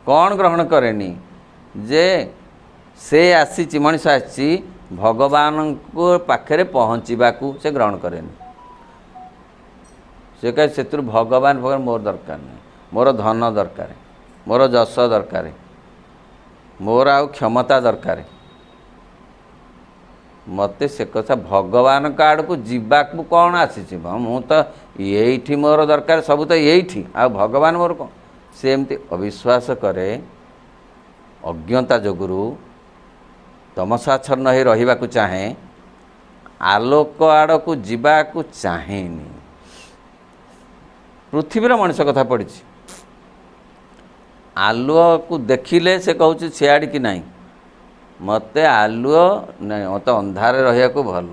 कौन ग्रहण करेनी जे से आसी मनीष आसी भगवान को पाखे पहुँचवा से ग्रहण करेनी। से कहे से भगवान भगवान मोर दरकार नहीं मोर धन दरकार मोर जश दरकार मोर आउ क्षमता दरकार मते से कथा भगवान का आड़ को जीवाक कौन आसी मु तो यही मोर दरकार सब तो यही आ भगवान मोर कौन से एमती अविश्वास करे अज्ञता जोगुरु तमसाच्छन्न हो रहिबा को चाहे आलोक आड़ को जीवाक चाहेनी। पृथ्वीर मनुष्य कथा पड़ी आलुओ को देखिले से कहूँ सियाड़ कि नहीं मते आलुओ नहीं मत अंधारे रहिया को भल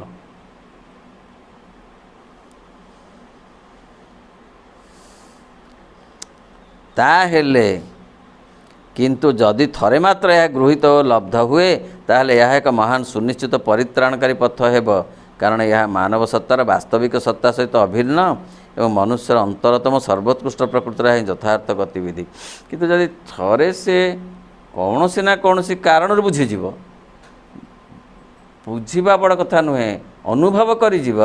ताहेले किंतु जदि थरे मात्र यह गृहीत और लब्ध हुए ताहले यह एक महान सुनिश्चित परित्राणकारी पथ हेब कारण यह मानव सत्तार वास्तविक सत्ता सहित अभिन्न एवं मनुष्यर अंतरतम सर्वोत्कृष्ट प्रकृतिर ही यथार्थ गतिविधि किंतु जदि थरे से कौन से ना कौन सी कारण बुझीज बुझा बड़ कथा नुहे अनुभव करीजिव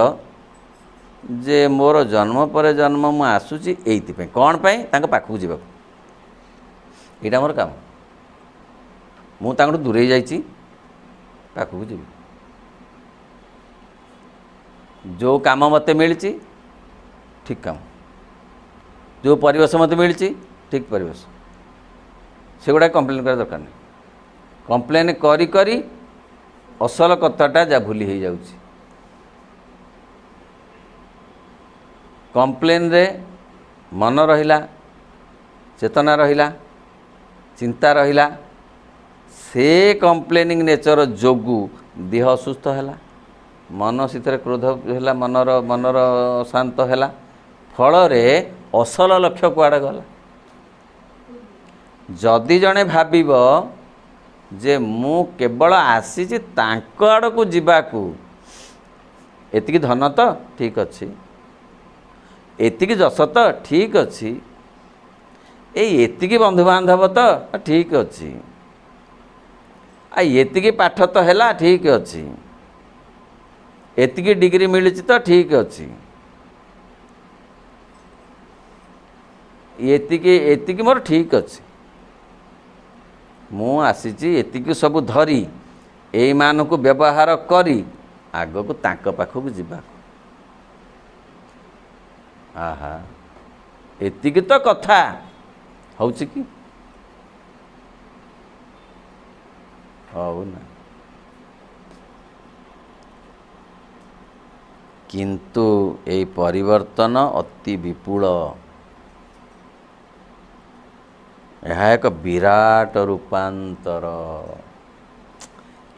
जे मोर जन्म पर जन्म मु आसूची एइथिपे कौन पाई तांका पाखु जीवा एटा मोर काम मु तांकु दूरे जाइची पाखु जीवी जो काम मते मिलची ठीक काम जो परिवेश मत मिली ठीक परिवेश से गुड़ा कंप्लेन कर दरकार नहीं कंप्लेन करी करी असल कथाटा जा भूली हो जाउची कंप्लेन रे मन रहिला चेतना रहिला चिंता रहिला से कंप्लेनिंग नेचर जोगु देह असुस्थ हैला मन सीतर क्रोध हैला मनर शांत हैला फल रे असल लक्ष्य कुआड़े गला जदि जड़े भाविब जे मु केवल आसी तांको आड़ को जीवाकू एतिकी धन तो ठीक अच्छी एतिकी जश तो ठीक अच्छी एतिकी बंधुबांधव तो ठीक अच्छी एतिकी पाठ तो हैला ठीक अच्छी एतिकी डिग्री मिली तो ठीक अच्छी एतिकी एतिकी मोर ठीक अच्छी मु आसीची एतिकी सब धरी एई मान को व्यवहार करी आग को तांक पाखक जीवा आहा एतिकी तो कथा होउची कि हौ ना किंतु एई परिवर्तन अति विपुल यह एक विराट रूपांतर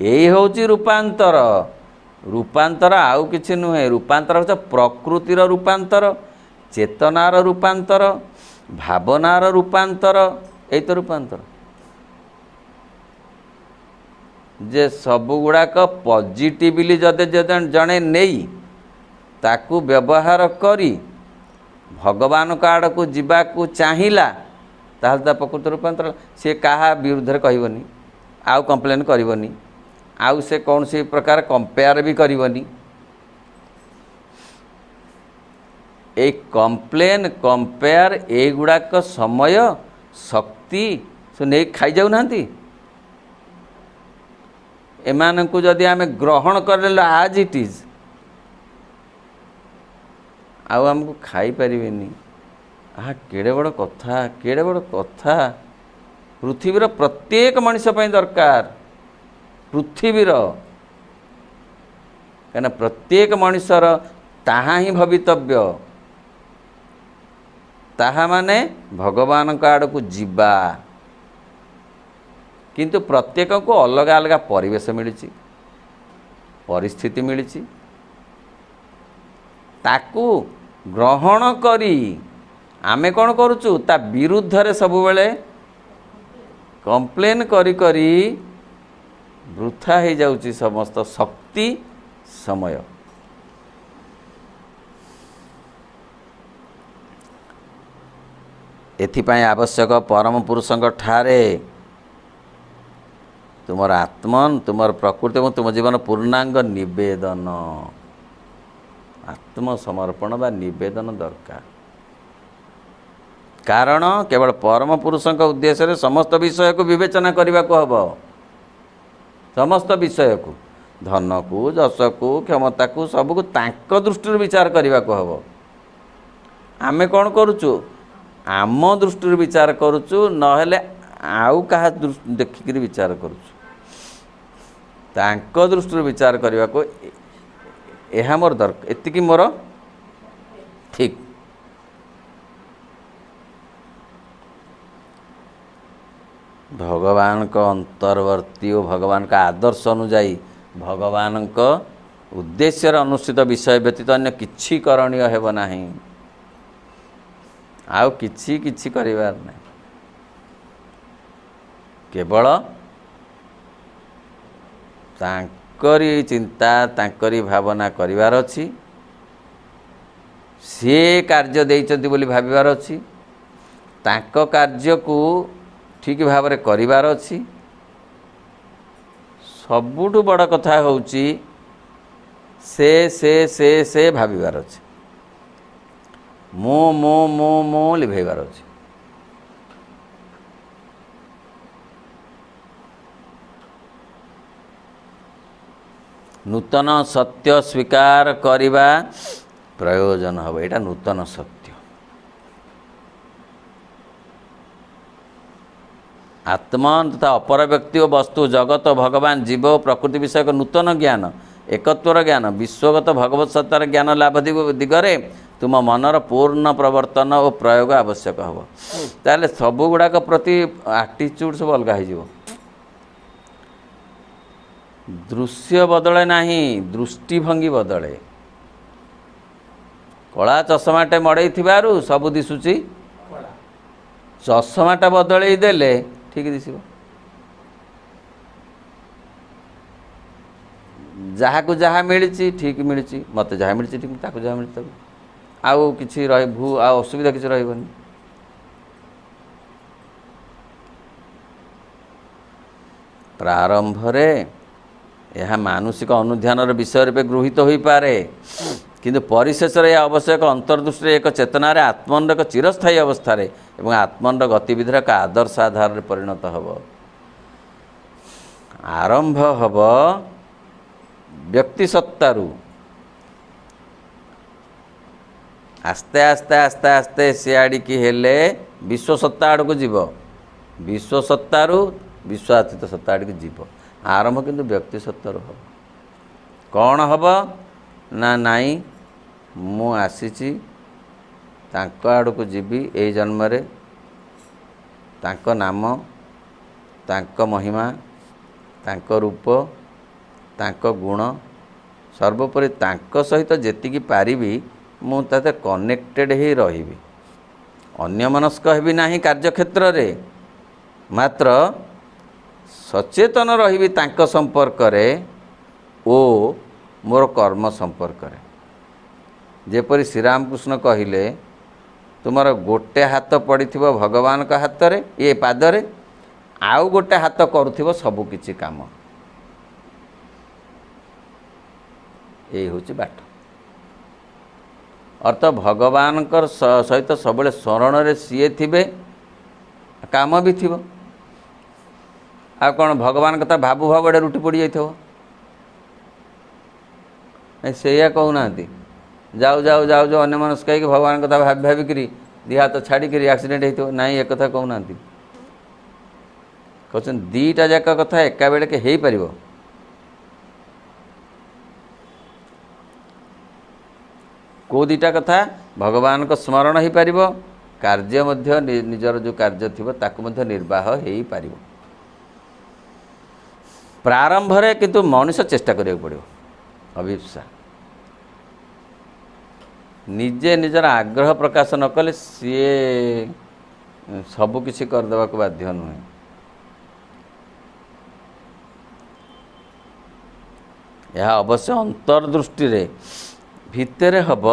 यही हूँ रूपांतर रूपांतर आउ किछि नुहे रूपांतर हो प्रकृतिर रूपांतर चेतनार रूपांतर भावनार रूपांतर यही तो रूपांतर जे सबु गुड़ाक पॉजिटिवली जदे जड़े नहीं ताकू व्यवहार करी भगवान का आड़ को जीवा को चाहिला ताहले प्रकृत रूपांतर सी क्या विरुद्ध कहबनी आउ कंप्लेन करबनी आउ से कौन सी प्रकार कंपेयर भी करबनी এই କମ୍ପ୍ଲେନ୍ କମ୍ପେୟାର ଏଇଗୁଡ଼ାକ ସମୟ ଶକ୍ତି ସେ ନେଇ ଖାଇଯାଉନାହାନ୍ତି। ଏମାନଙ୍କୁ ଯଦି ଆମେ ଗ୍ରହଣ କରିନେଲୁ ଆଜ୍ ଇଟ୍ ଇଜ୍, ଆଉ ଆମକୁ ଖାଇପାରିବେନି। କେଡ଼େ ବଡ଼ କଥା, କେଡ଼େ ବଡ଼ କଥା। ପୃଥିବୀର ପ୍ରତ୍ୟେକ ମଣିଷ ପାଇଁ ଦରକାର, ପୃଥିବୀର, କାହିଁକିନା ପ୍ରତ୍ୟେକ ମଣିଷର ତାହା ହିଁ ଭବିତବ୍ୟ, ତାହା ମାନେ ଭଗବାନଙ୍କ ଆଡ଼କୁ ଯିବା। କିନ୍ତୁ ପ୍ରତ୍ୟେକକୁ ଅଲଗା ଅଲଗା ପରିବେଶ ମିଳିଛି, ପରିସ୍ଥିତି ମିଳିଛି। ତାକୁ ଗ୍ରହଣ କରି ଆମେ କ'ଣ କରୁଛୁ, ତା ବିରୁଦ୍ଧରେ ସବୁବେଳେ କମ୍ପ୍ଲେନ୍ କରି କରି ବୃଥା ହେଇଯାଉଛି ସମସ୍ତ ଶକ୍ତି ସମୟ। ଏଥିପାଇଁ ଆବଶ୍ୟକ ପରମ ପୁରୁଷଙ୍କ ଠାରେ ତୁମର ଆତ୍ମନ୍, ତୁମର ପ୍ରକୃତି ଏବଂ ତୁମ ଜୀବନ ପୂର୍ଣ୍ଣାଙ୍ଗ ନିବେଦନ, ଆତ୍ମସମର୍ପଣ ବା ନିବେଦନ ଦରକାର। କାରଣ କେବଳ ପରମ ପୁରୁଷଙ୍କ ଉଦ୍ଦେଶ୍ୟରେ ସମସ୍ତ ବିଷୟକୁ ବିବେଚନା କରିବାକୁ ହେବ। ସମସ୍ତ ବିଷୟକୁ, ଧନକୁ, ଯଶକୁ, କ୍ଷମତାକୁ, ସବୁକୁ ତାଙ୍କ ଦୃଷ୍ଟିରୁ ବିଚାର କରିବାକୁ ହେବ। ଆମେ କ'ଣ କରୁଛୁ, ଆମ ଦୃଷ୍ଟିରୁ ବିଚାର କରୁଛୁ, ନହେଲେ ଆଉ କାହା ଦେଖିକିରି ବିଚାର କରୁଛୁ। ତାଙ୍କ ଦୃଷ୍ଟିରୁ ବିଚାର କରିବାକୁ ଏହା ମୋର ଦରକାର, ଏତିକି ମୋର ଠିକ୍। ଭଗବାନଙ୍କ ଅନ୍ତର୍ବର୍ତ୍ତୀ ଓ ଭଗବାନଙ୍କ ଆଦର୍ଶ ଅନୁଯାୟୀ ଭଗବାନଙ୍କ ଉଦ୍ଦେଶ୍ୟରେ ଅନୁଷ୍ଠିତ ବିଷୟ ବ୍ୟତୀତ ଅନ୍ୟ କିଛି କରଣୀୟ ହେବ ନାହିଁ। ଆଉ କିଛି କରିବାର ନାହିଁ। କେବଳ ତାଙ୍କରି ଚିନ୍ତା, ତାଙ୍କରି ଭାବନା କରିବାର ଅଛି। ସିଏ କାର୍ଯ୍ୟ ଦେଇଛନ୍ତି ବୋଲି ଭାବିବାର ଅଛି। ତାଙ୍କ କାର୍ଯ୍ୟକୁ ଠିକ୍ ଭାବରେ କରିବାର ଅଛି। ସବୁଠୁ ବଡ଼ କଥା ହେଉଛି ସେ ଭାବିବାର ଅଛି। ମୁଁ ଲିଭେଇବାର ଅଛି। ନୂତନ ସତ୍ୟ ସ୍ୱୀକାର କରିବା ପ୍ରୟୋଜନ ହେବ। ଏଇଟା ନୂତନ ସତ୍ୟ। ଆତ୍ମା ତଥା ଅପର ବ୍ୟକ୍ତି ଓ ବସ୍ତୁ, ଜଗତ, ଭଗବାନ, ଜୀବ ଓ ପ୍ରକୃତି ବିଷୟକ ନୂତନ ଜ୍ଞାନ, ଏକତ୍ୱର ଜ୍ଞାନ, ବିଶ୍ୱଗତ ଭଗବତ ସତ୍ତାର ଜ୍ଞାନ ଲାଭ ଦିଗରେ ତୁମ ମନର ପୂର୍ଣ୍ଣ ପ୍ରବର୍ତ୍ତନ ଓ ପ୍ରୟୋଗ ଆବଶ୍ୟକ ହେବ। ତାହେଲେ ସବୁଗୁଡ଼ାକ ପ୍ରତି ଆଟିଚ୍ୟୁଡ଼ ସବୁ ଅଲଗା ହେଇଯିବ। ଦୃଶ୍ୟ ବଦଳେ ନାହିଁ, ଦୃଷ୍ଟିଭଙ୍ଗୀ ବଦଳେ। କଳା ଚଷମାଟେ ମଡ଼େଇଥିବାରୁ ସବୁ ଦିଶୁଛି ଚଷମାଟା ବଦଳେଇ ଦେଲେ ଠିକ୍ ଦିଶିବ। ଯାହାକୁ ଯାହା ମିଳିଛି ଠିକ୍ ମିଳିଛି, ମୋତେ ଯାହା ମିଳିଛି ଠିକ୍, ତାକୁ ଯାହା ମିଳିଛି ତାକୁ, ଆଉ କିଛି ଆଉ ଅସୁବିଧା କିଛି ରହିବନି। ପ୍ରାରମ୍ଭରେ ଏହା ମାନସିକ ଅନୁଧ୍ୟାନର ବିଷୟ ରୂପେ ଗୃହୀତ ହୋଇପାରେ, କିନ୍ତୁ ପରିଶେଷରେ ଏହା ଆବଶ୍ୟକ ଅନ୍ତର୍ଦୃଷ୍ଟିରେ ଏକ ଚେତନାରେ, ଆତ୍ମନର ଏକ ଚିରସ୍ଥାୟୀ ଅବସ୍ଥାରେ ଏବଂ ଆତ୍ମନର ଗତିବିଧିର ଏକ ଆଦର୍ଶ ଆଧାରରେ ପରିଣତ ହେବ। ଆରମ୍ଭ ହେବ ବ୍ୟକ୍ତି ସତ୍ତାରୁ, ଆସ୍ତେ ଆସ୍ତେ ଆସ୍ତେ ଆସ୍ତେ ସିଆଡ଼ିକି ହେଲେ ବିଶ୍ୱସତ୍ତା ଆଡ଼କୁ ଯିବ। ବିଶ୍ୱସତ୍ତାରୁ ବିଶ୍ୱାତୀତ ସତ୍ତା ଆଡ଼କୁ ଯିବ। ଆରମ୍ଭ କିନ୍ତୁ ବ୍ୟକ୍ତି ସତ୍ତାରୁ ହେବ। କ'ଣ ହେବ ନା, ନାଇଁ ମୁଁ ଆସିଛି, ତାଙ୍କ ଆଡ଼କୁ ଯିବି ଏଇ ଜନ୍ମରେ, ତାଙ୍କ ନାମ, ତାଙ୍କ ମହିମା, ତାଙ୍କ ରୂପ, ତାଙ୍କ ଗୁଣ, ସର୍ବୋପରି ତାଙ୍କ ସହିତ ଯେତିକି ପାରିବି ମୁଁ ତାতে କନେକ୍ଟେଡ଼୍ ହେଇ ରହିବି। ଅନ୍ୟମନସ୍କ ହେବି ନାହିଁ କାର୍ଯ୍ୟକ୍ଷେତ୍ରରେ, ମାତ୍ର ସଚେତନ ରହିବି ତାଙ୍କ ସମ୍ପର୍କରେ ଓ ମୋର କର୍ମ ସମ୍ପର୍କରେ। ଯେପରି ଶ୍ରୀରାମକୃଷ୍ଣ କହିଲେ, ତୁମର ଗୋଟେ ହାତ ପଡ଼ିଥିବ ଭଗବାନଙ୍କ ହାତରେ, ପାଦରେ, ଆଉ ଗୋଟେ ହାତ କରୁଥିବ ସବୁ କିଛି କାମ। ଏଇ ହେଉଛି ବାଟ। अर्थ भगवान सहित सब स्मरण सी थे काम भी थी आ कौन भगवान कथा भाबू भाबड़े रुटी पड़ जाइए से कहूना जाऊ जाऊ जाऊ जो अन्य मनस्क कहीं भगवान कथा भाभी भाविकी दी हाथ छाड़िक एक्सीडेंट हो ना एक कथा कहूना कहते दीटा जाक कथा एका बेले के हो पार को दीटा कथा भगवान को स्मरण हो पार कार्य मध्य निजर जो कार्य थी ताकू मध्य निर्वाह हो पार प्रारंभ रे किंतु मनुष्य चेष्टा करिया पड़ो अभिप्सा निजे निजर आग्रह प्रकाश न कले सी सबकिछि करदेवा को बाध्य नुहे यह अवश्य अंतर्दृष्टि रे भितर हम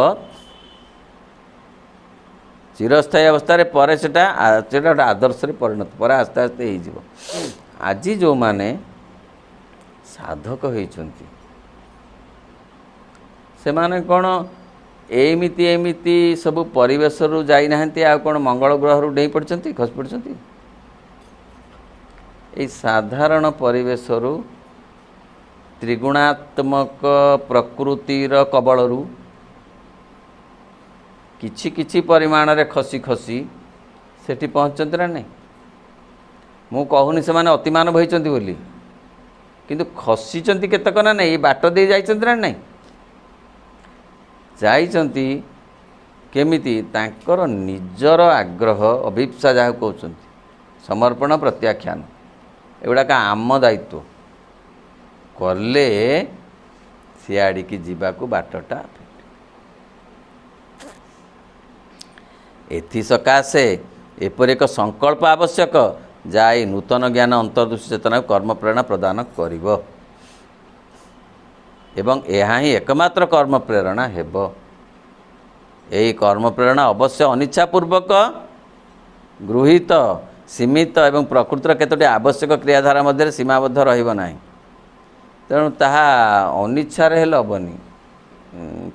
चिरस्थायी अवस्था पर सेटा गोटे आदर्श परिणत पर आस्ते आस्ते हो आज जो माने साधक होइचंती से माने कौन एमिति एमिति सब परिवेश रु जाई नाहंती आ कौन मंगल ग्रह रु डेई पड़चंती खस पड़चंती ए साधारण परिवेश रु त्रिगुणात्मक प्रकृतिर कबल किछि किछि परिमाण रे खसी खसी सेठी पहुँचते ना नहीं मु कहूनी से माने अतिमान भइचंती बोली किंतु खसीचंती केतक ना नहीं बाट दे जाइचंती ना नहीं जाइचंती केमिति तांकर निजर आग्रह अभिप्सा जहाँ कहउचंती समर्पण प्रत्याख्यान एगुड़ाक आम दायित्व कले सियाड़ी की जीवाकू बाटटा एथि सकाशे एपर एक संकल्प आवश्यक जाई नूतन ज्ञान अंतर्दृष्टि चेतना कर्म प्रेरणा प्रदान करिवो एवं यह ही एकमात्र कर्म प्रेरणा हेबो यही कर्म प्रेरणा अवश्य अनिच्छापूर्वक गृहीत सीमित एवं प्रकृतिर केतोटी आवश्यक क्रियाधारा मध्य सीमाबद्ध रहिबो नाही तेणु ताहा अनिच्छा हेले हेबनी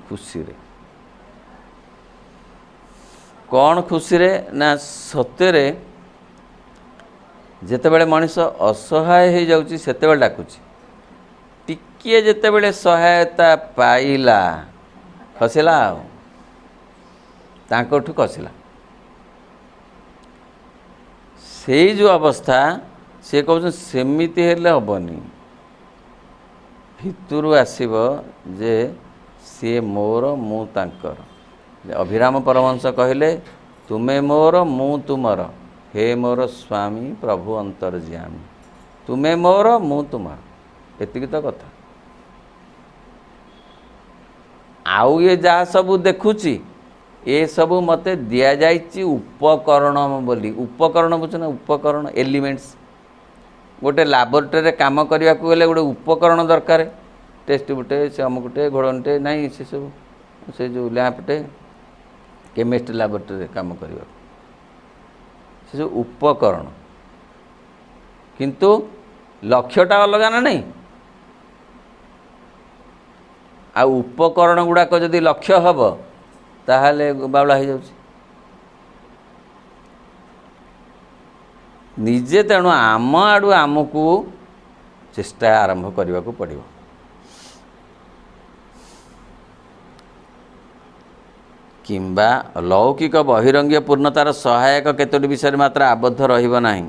खुशी रे कौन खुशी रे ना सत्यरे जेतेबेले मनीष असहाय हो जाउची सेतेबेले डाकुची टिकिए जेतेबेले सहायता पाइला खसिला तांकोठु खसिला से जो अवस्था से कहउछ सेमिति हेले हेबनी भितरु आसीबो जे सी मोर मु तांकर अभिराम परमहंस कहले तुमे मोर मु तुमर हे मोर स्वामी प्रभु अंतर्ज्यामी तुमे मोर मु तुमार एतिकी तो कथा आउ ये जहाँ सबू देखुची ये सबू मते दिया जाइची उपकरण बोली उपकरण बुझ ना उपकरण एलिमेंट्स गोटे लैबोरेटरी काम करने को गले गोटे उपकरण दरकार टेस्ट गुटे से अमुकटे घोड़नटे नहीं से सब से जो लैबटे केमिस्ट्री लैबोरेटरी काम करने से जो उपकरण किंतु लक्ष्यटा अलग ना नहीं आ उपकरण गुड़ाक जदि लक्ष्य हम ताहले बावला हो जाउची निजे तेणु आम आड़ू आमको चेष्टा आरंभ करने को पड़ो किंबा लौकिक बहिरंगीय पूर्णतार सहायक केतोटी विषय मात्र आबद्ध रहिबो नाही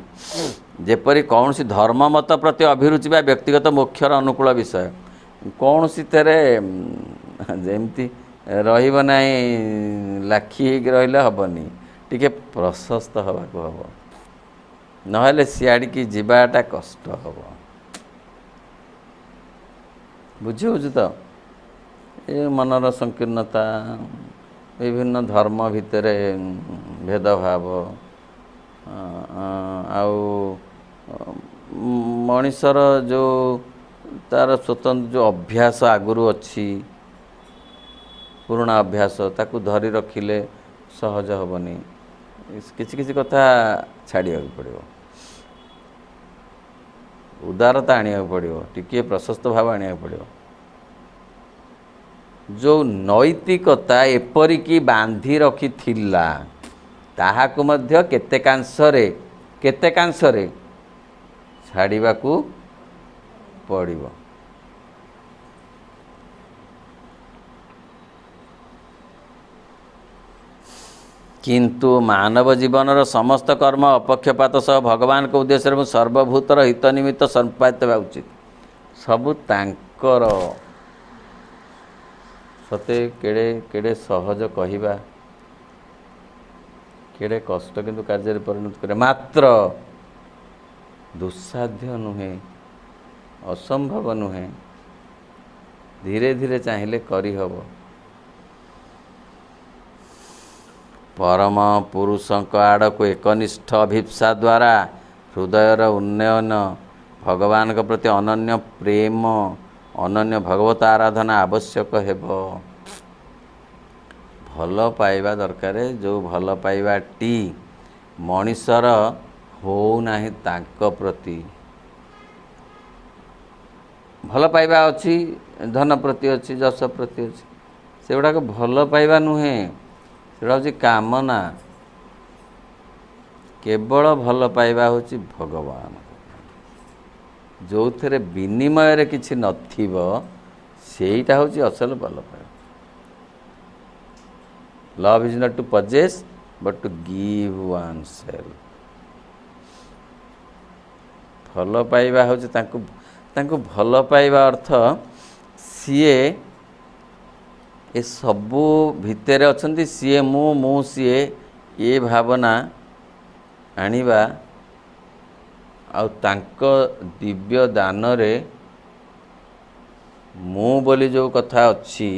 जेपरि कौन सी धर्म मत प्रति अभिरुचि बा व्यक्तिगत मोक्षर अनुकूल विषय कौन सी तेरे जेमती रहिबो नाही लाखी रहिले हबनी टिके प्रशस्त हवाको हबो नहले सियाड़ी की जीवाटा कष्ट हम बुझे तो ये मनर संकीर्णता विभिन्न धर्म भितर भेदभाव आउ मनीषर जो तार स्वतंत्र जो अभ्यास आगुरी अच्छी पुराना अभ्यास ताकू धरी रखिले सहज हेनी किसी किसी कथा छाड़िया पड़ो उदारता आनिया पड़ो टिके प्रशस्त भाव आनिया पड़ो जो नैतिकता एपरिकी बांधी रखिथिला ताहाकु मध्य केतेकांशरे छाड़िबाकू पड़िबो। किंतु मानव जीवनर समस्त कर्म अपक्षपात सह भगवान को उद्देश्य सर्वभूतर हित निमित्त संपादित होगा उचित। सबू तांकर सते केड़े केड़े सहज कहवा केड़े कष्ट किंतु कार्य परिणत करे मात्र दुस्साध्य नुहे असंभव नुहे धीरे धीरे चाहिए करहब। परम पुरुषों आड़ को एकनिष्ठ अभिप्सा द्वारा हृदयर उन्नयन भगवान के प्रति अनन्य प्रेम अनन्य भगवत आराधना आवश्यक हेब। भल पाइबा दरकार जो भल पाइबाटी मनीषर हो नाही तांको प्रति भल पाइबा अच्छी धन प्रति अच्छी जश प्रति अच्छी से गुड़ाक भल पाइबा नुहे सेटा हूँ कामना। केवल भल पाइबा हूँ भगवान जो थे विनिमय रे किछि नथिबो सेटा हूँ असल भल पाइबा। Love is not to possess but to give oneself. भल पाइबा हूँ तांको भल पाइबा अर्थ सीए ए सबू भितर अच्छा सीए मु सीए ये भावना आनिबा आउ तांको दिव्य दान रे मु बोली जो कथा अच्छी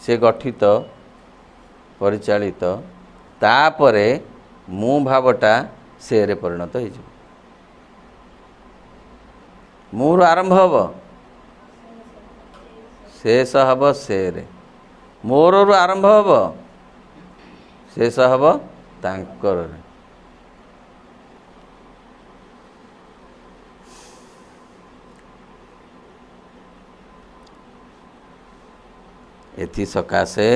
से गठित परिचालित तापरे मु भावटा से रे परिणत हो मूर आरंभ हब शेष हब से रे मोर आरंभ हब शेष हब तांकर रे। एथि सकाशे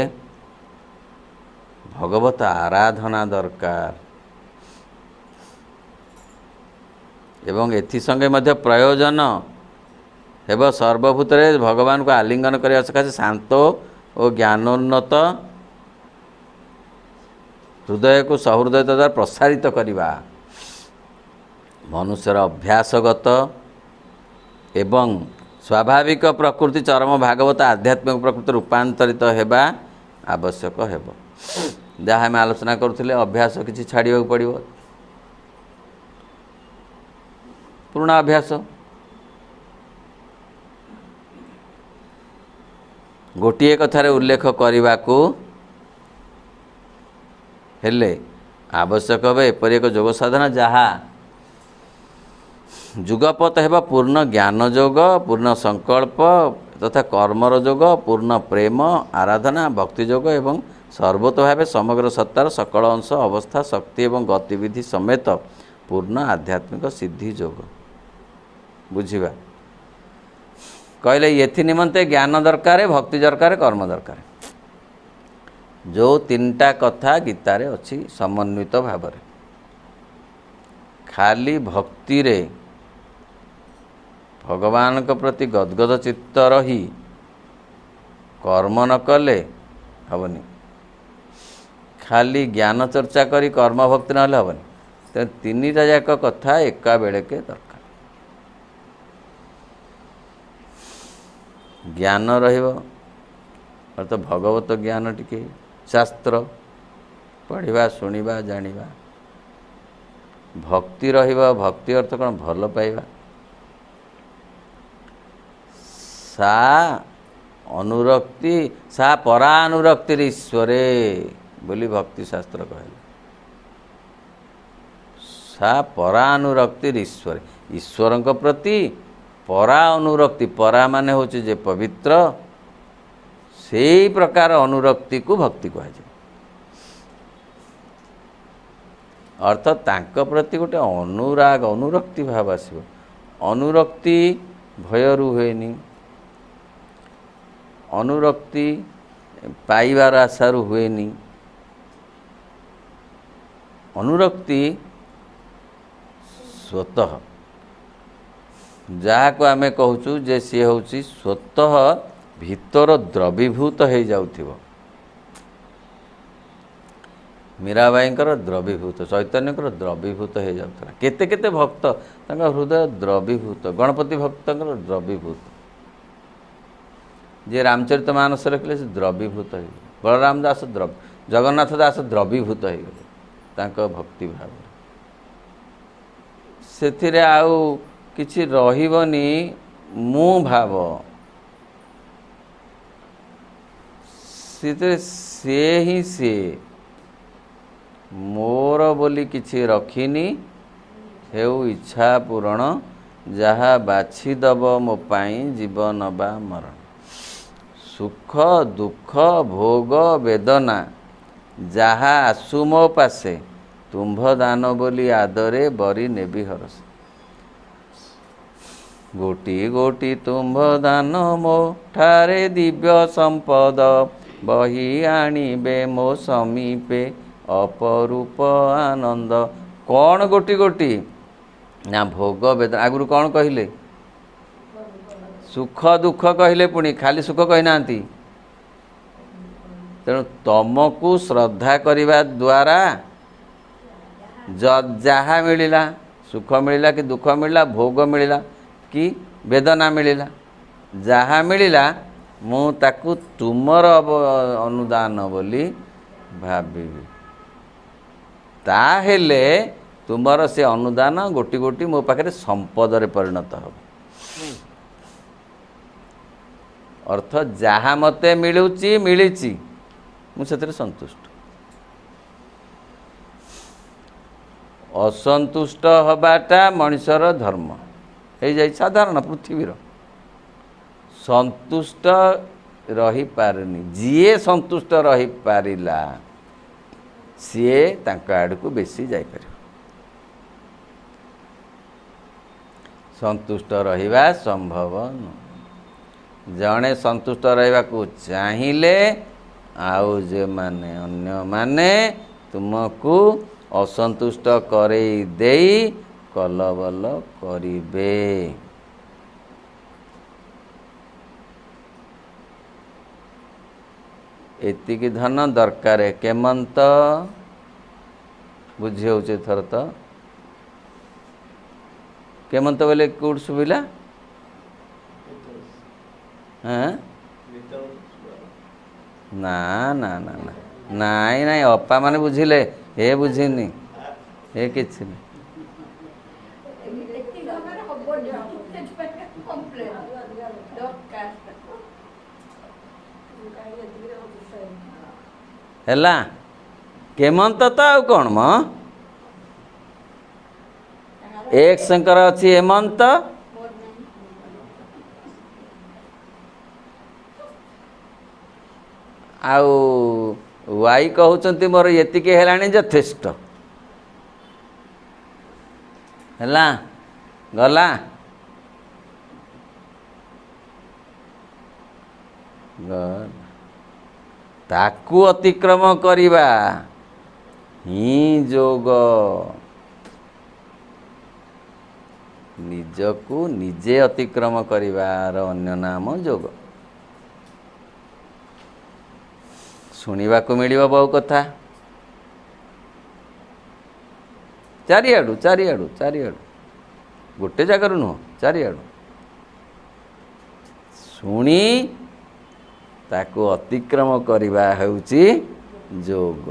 भगवत आराधना दरकार एवं एथि संगे मध्य प्रयोजन हेब सर्वभूतरे भगवान को आलिंगन करने सकाशे शांत और ज्ञानोन्नत हृदय को सहृदयता द्वारा प्रसारित करवा मनुष्यर अभ्यासगत एवं स्वाभाविक प्रकृति चरम भागवत आध्यात्मिक प्रकृति रूपांतरित होगा आवश्यक हेब। जहाँ आम आलोचना करुले अभ्यास किसी छाड़ा पड़ो पुराणा अभ्यास गोटे कथार उल्लेख करने को हेले आवश्यक हे एपरि एक योग साधना जहाँ जुगपत हेबा पूर्ण ज्ञान योग पूर्ण संकल्प तथा कर्मर योग पूर्ण प्रेम आराधना भक्ति योग एवं सर्वतो भाव समग्र सत्तार सकल अंश अवस्था शक्ति एवं गतिविधि समेत पूर्ण आध्यात्मिक सिद्धि योग बुझा कहले ये निमंते ज्ञान दरकार भक्ति दरकार कर्म दरकार जो तीनटा कथा गीतारे अच्छी समन्वित भाव खाली भक्ति रे भगवान के प्रति गदगद चित्त रही कर्म न कले हेनी खाली ज्ञान चर्चा करी कर्म भक्ति ना हेनी तो तीनटा जाक कथा एका बेले के दरकार ज्ञान रहिबो अर्थ भगवत ज्ञान टिके शास्त्र पढ़िबा शुणिबा जानिबा भक्ति रहिबा भक्ति अर्थ कौन भल पाइबा सा अनुरक्ति सा परानुरक्ति ईश्वरे बोली भक्ति शास्त्र कहले सा परानुरक्ति ईश्वरे ईश्वर प्रति परा अनुरक्ति परा माने होची जे पवित्र से प्रकार अनुरक्ति को भक्ति कह अर्थ तांक प्रति गोटे अनुराग अनुरक्ति भाव आसो अनुरक्ति भयरू हुएनी ଅନୁରକ୍ତି ପାଇବାର ଆଶାରୁ ହୁଏନି। ଅନୁରକ୍ତି ସ୍ୱତଃ ଯାହାକୁ ଆମେ କହୁଛୁ ଯେ ସିଏ ହେଉଛି ସ୍ୱତଃ ଭିତର ଦ୍ରବୀଭୂତ ହେଇଯାଉଥିବ। ମୀରାବାଈଙ୍କର ଦ୍ରବୀଭୂତ, ଚୈତନ୍ୟଙ୍କର ଦ୍ରବୀଭୂତ ହେଇଯାଉଥିଲା। କେତେ କେତେ ଭକ୍ତ ତାଙ୍କ ହୃଦୟ ଦ୍ରବୀଭୂତ, ଗଣପତି ଭକ୍ତଙ୍କର ଦ୍ରବୀଭୂତ, ଯିଏ ରାମଚରିତ ମାନସ ଲେଖିଲେ ସେ ଦ୍ରବୀଭୂତ ହେଇଗଲେ। ବଳରାମ ଦାସ ଜଗନ୍ନାଥ ଦାସ ଦ୍ରବୀଭୂତ ହେଇଗଲେ ତାଙ୍କ ଭକ୍ତି ଭାବରେ। ସେଥିରେ ଆଉ କିଛି ରହିବନି ମୁଁ ଭାବ, ସେଥିରେ ସିଏ ହିଁ ସିଏ, ମୋର ବୋଲି କିଛି ରଖିନି, ହେଉ ଇଚ୍ଛା ପୂରଣ, ଯାହା ବାଛିଦବ ମୋ ପାଇଁ ଜୀବନ ବା ମରଣ। ସୁଖ ଦୁଃଖ ଭୋଗ ବେଦନା ଯାହା ଆସୁ ମୋ ପାଶେ, ତୁମ୍ଭ ଦାନ ବୋଲି ଆଦରେ ବରି ନେବି ହରସେ। ଗୋଟି ଗୋଟି ତୁମ୍ଭ ଦାନ ମୋ ଠାରେ ଦିବ୍ୟ ସମ୍ପଦ, ବହି ଆଣିବେ ମୋ ସମୀପେ ଅପରୂପ ଆନନ୍ଦ। କ'ଣ ଗୋଟି ଗୋଟି ନା ଭୋଗ ବେଦନା। ଆଗରୁ କ'ଣ କହିଲେ? ସୁଖ ଦୁଃଖ କହିଲେ, ପୁଣି ଖାଲି ସୁଖ କହିନାହାନ୍ତି। ତେଣୁ ତମକୁ ଶ୍ରଦ୍ଧା କରିବା ଦ୍ୱାରା ଯାହା ମିଳିଲା, ସୁଖ ମିଳିଲା କି ଦୁଃଖ ମିଳିଲା, ଭୋଗ ମିଳିଲା କି ବେଦନା ମିଳିଲା, ଯାହା ମିଳିଲା ମୁଁ ତାକୁ ତୁମର ଅନୁଦାନ ବୋଲି ଭାବିବି। ତାହେଲେ ତୁମର ସେ ଅନୁଦାନ ଗୋଟି ଗୋଟି ମୋ ପାଖରେ ସମ୍ପଦରେ ପରିଣତ ହେବ। ଅର୍ଥ ଯାହା ମୋତେ ମିଳୁଛି ମିଳିଛି, ମୁଁ ସେଥିରେ ସନ୍ତୁଷ୍ଟ। ଅସନ୍ତୁଷ୍ଟ ହେବାଟା ମଣିଷର ଧର୍ମ ହେଇଯାଇ ସାଧାରଣ ପୃଥିବୀର। ସନ୍ତୁଷ୍ଟ ରହିପାରୁନି। ଯିଏ ସନ୍ତୁଷ୍ଟ ରହିପାରିଲା ସିଏ ତାଙ୍କ ଆଡ଼କୁ ବେଶୀ ଯାଇପାରିବ। ସନ୍ତୁଷ୍ଟ ରହିବା ସମ୍ଭବ ନୁହେଁ। ଜଣେ ସନ୍ତୁଷ୍ଟ ରହିବାକୁ ଚାହିଁଲେ ଆଉ ଯେମାନେ ଅନ୍ୟମାନେ ତୁମକୁ ଅସନ୍ତୁଷ୍ଟ କରେଇ ଦେଇ କଲବଲ କରିବେ। ଏତିକି ଧନ ଦରକାର। କେମନ୍ତ ବୁଝି ହେଉଛି ଏଥର ତ? କେମନ୍ତ ବୋଲେ କେଉଁଠି ଶୁଭିଲା? ନା ନା ନା ନା ନାଇଁ ନାଇଁ, ଅପା ମାନେ ବୁଝିଲେ, ଏ ବୁଝିନି, ଏ କିଛି ନାହିଁ। ହେଲା କେମନ୍ତ ତ ଆଉ କ'ଣ ମ? ଏକ୍ସଙ୍କର ଅଛି ହେମନ୍ତ, ଆଉ ୱାଇ କହୁଛନ୍ତି ମୋର ଏତିକି ହେଲାଣି ଯଥେଷ୍ଟ। ହେଲା ଗଲା ତାକୁ ଅତିକ୍ରମ କରିବା ହିଁ ଯୋଗ। ନିଜକୁ ନିଜେ ଅତିକ୍ରମ କରିବାର ଅନ୍ୟ ନାମ ଯୋଗ। ଶୁଣିବାକୁ ମିଳିବ ବହୁ କଥା, ଚାରିଆଡ଼ୁ ଚାରିଆଡ଼ୁ ଚାରିଆଡ଼ୁ, ଗୋଟେ ଜାଗାରୁ ନୁହଁ, ଚାରିଆଡ଼ୁ ଶୁଣି ତାକୁ ଅତିକ୍ରମ କରିବା ହେଉଛି ଯୋଗ।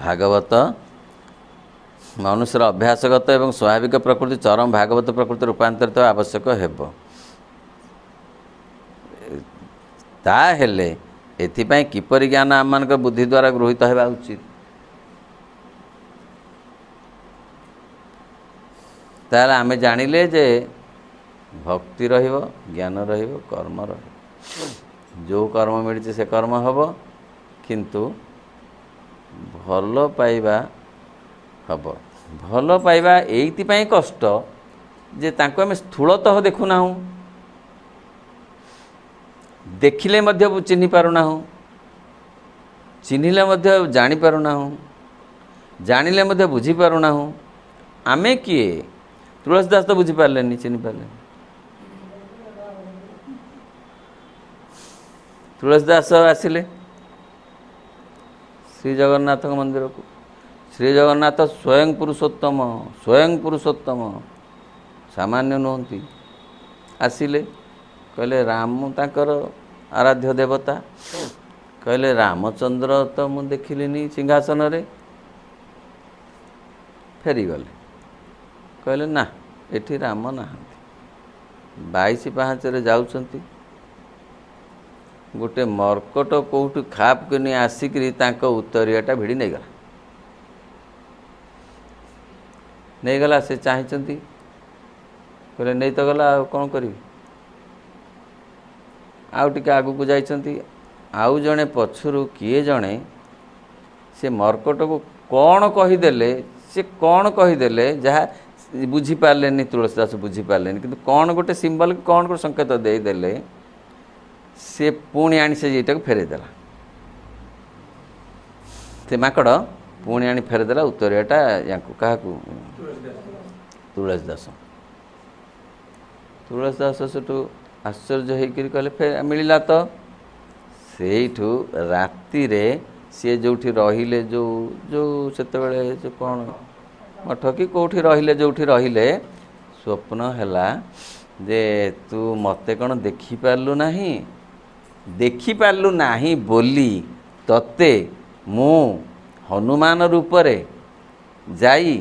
ଭାଗବତ ମନୁଷ୍ୟର ଅଭ୍ୟାସଗତ ଏବଂ ସ୍ୱାଭାବିକ ପ୍ରକୃତି ଚରମ ଭାଗବତ ପ୍ରକୃତି ରୂପାନ୍ତରିତ ଆବଶ୍ୟକ ହେବ। ତାହେଲେ ଏଥିପାଇଁ କିପରି ଜ୍ଞାନ ଆମମାନଙ୍କ ବୁଦ୍ଧି ଦ୍ୱାରା ଗୃହୀତ ହେବା ଉଚିତ? ତାହେଲେ ଆମେ ଜାଣିଲେ ଯେ ଭକ୍ତି ରହିବ, ଜ୍ଞାନ ରହିବ, କର୍ମ ରହିବ। ଯେଉଁ କର୍ମ ମିଳିଛି ସେ କର୍ମ ହେବ, କିନ୍ତୁ ଭଲ ପାଇବା ହେବ। ଭଲ ପାଇବା ଏଇଥିପାଇଁ କଷ୍ଟ ଯେ ତାଙ୍କୁ ଆମେ ସ୍ଥୂଳତଃ ଦେଖୁନାହୁଁ, ଦେଖିଲେ ମଧ୍ୟ ଚିହ୍ନି ପାରୁନାହୁଁ, ଚିହ୍ନିଲେ ମଧ୍ୟ ଜାଣିପାରୁନାହୁଁ, ଜାଣିଲେ ମଧ୍ୟ ବୁଝିପାରୁନାହୁଁ। ଆମେ କିଏ? ତୁଳସୀ ଦାସ ତ ବୁଝିପାରିଲେନି, ଚିହ୍ନି ପାରିଲେନି। ତୁଳସୀ ଦାସ ଆସିଲେ ଶ୍ରୀ ଜଗନ୍ନାଥଙ୍କ ମନ୍ଦିରକୁ। ଶ୍ରୀ ଜଗନ୍ନାଥ ସ୍ୱୟଂ ପୁରୁଷୋତ୍ତମ, ସ୍ୱୟଂ ପୁରୁଷୋତ୍ତମ, ସାମାନ୍ୟ ନୁହନ୍ତି। ଆସିଲେ, କହିଲେ ରାମ ତାଙ୍କର ଆରାଧ୍ୟ ଦେବତା। କହିଲେ ରାମଚନ୍ଦ୍ର ତ ମୁଁ ଦେଖିଲିନି ସିଂହାସନରେ। ଫେରିଗଲେ, କହିଲେ ନା, ଏଠି ରାମ ନାହାନ୍ତି। 22 ପାହାଚରେ ଯାଉଛନ୍ତି, ଗୋଟେ ମର୍କଟ କେଉଁଠୁ ଖାପ କିନି ଆସିକିରି ତାଙ୍କ ଉତ୍ତରୀୟଟା ଭିଡ଼ି ନେଇଗଲା। ନେଇଗଲା, ସେ ଚାହିଁଛନ୍ତି, କହିଲେ ନେଇ ତ ଗଲା, ଆଉ କ'ଣ କରିବି? ଆଉ ଟିକେ ଆଗକୁ ଯାଇଛନ୍ତି, ଆଉ ଜଣେ ପଛରୁ କିଏ ଜଣେ ସେ ମର୍କଟକୁ କ'ଣ କହିଦେଲେ, ସେ କ'ଣ କହିଦେଲେ ଯାହା ବୁଝିପାରିଲେନି, ତୁଳସୀ ଦାସ ବୁଝିପାରିଲେନି, କିନ୍ତୁ କ'ଣ ଗୋଟେ ସିମ୍ବଲ, କ'ଣ ଗୋଟେ ସଂକେତ ଦେଇଦେଲେ। ସେ ପୁଣି ଆଣି ସେ ଏଇଟାକୁ ଫେରାଇଦେଲା। ସେ ମାଙ୍କଡ଼ ପୁଣି ଆଣି ଫେରାଇଦେଲା ଉତ୍ତରୀୟଟା ୟାଙ୍କୁ। କାହାକୁ? ତୁଳସୀ ଦାସ। ତୁଳସୀ ଦାସ ସେଠୁ ଆଶ୍ଚର୍ଯ୍ୟ ହେଇକରି କହିଲେ ମିଳିଲା ତ। ସେଇଠୁ ରାତିରେ ସିଏ ଯେଉଁଠି ରହିଲେ, ଯେଉଁ ସେତେବେଳେ ଯେଉଁ କ'ଣ ମଠ କି କେଉଁଠି ରହିଲେ, ଯେଉଁଠି ରହିଲେ, ସ୍ୱପ୍ନ ହେଲା ଯେ ତୁ ମୋତେ କ'ଣ ଦେଖିପାରିଲୁ ନାହିଁ? ଦେଖିପାରିଲୁ ନାହିଁ ବୋଲି ତତେ ମୁଁ ହନୁମାନ ରୂପରେ ଯାଇ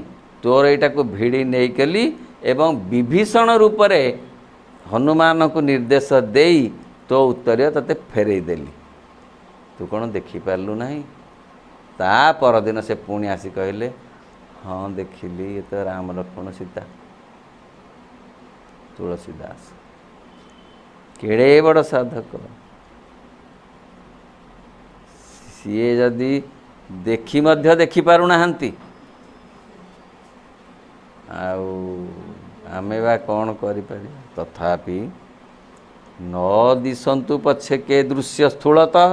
ତୋର ଏଇଟାକୁ ଭିଡ଼ି ନେଇଗଲି ଏବଂ ବିଭୀଷଣ ରୂପରେ ହନୁମାନଙ୍କୁ ନିର୍ଦ୍ଦେଶ ଦେଇ ତୋ ଉତ୍ତରୀୟ ତତେ ଫେରେଇ ଦେଲି। ତୁ କ'ଣ ଦେଖିପାରିଲୁ ନାହିଁ? ତା ପରଦିନ ସେ ପୁଣି ଆସି କହିଲେ, ହଁ ଦେଖିଲି, ଏ ତ ରାମ ଲକ୍ଷ୍ମଣ ସୀତା। ତୁଳସୀ ଦାସ କେଡ଼େ ବଡ଼ ସାଧକ। ସିଏ ଯଦି ଦେଖି ମଧ୍ୟ ଦେଖିପାରୁନାହାନ୍ତି, ଆଉ ଆମେ ବା କ'ଣ କରିପାରିବା? ତଥାପି ନ ଦିଶନ୍ତୁ ପଛକେ ଦୃଶ୍ୟ ସ୍ଥୂଳତଃ,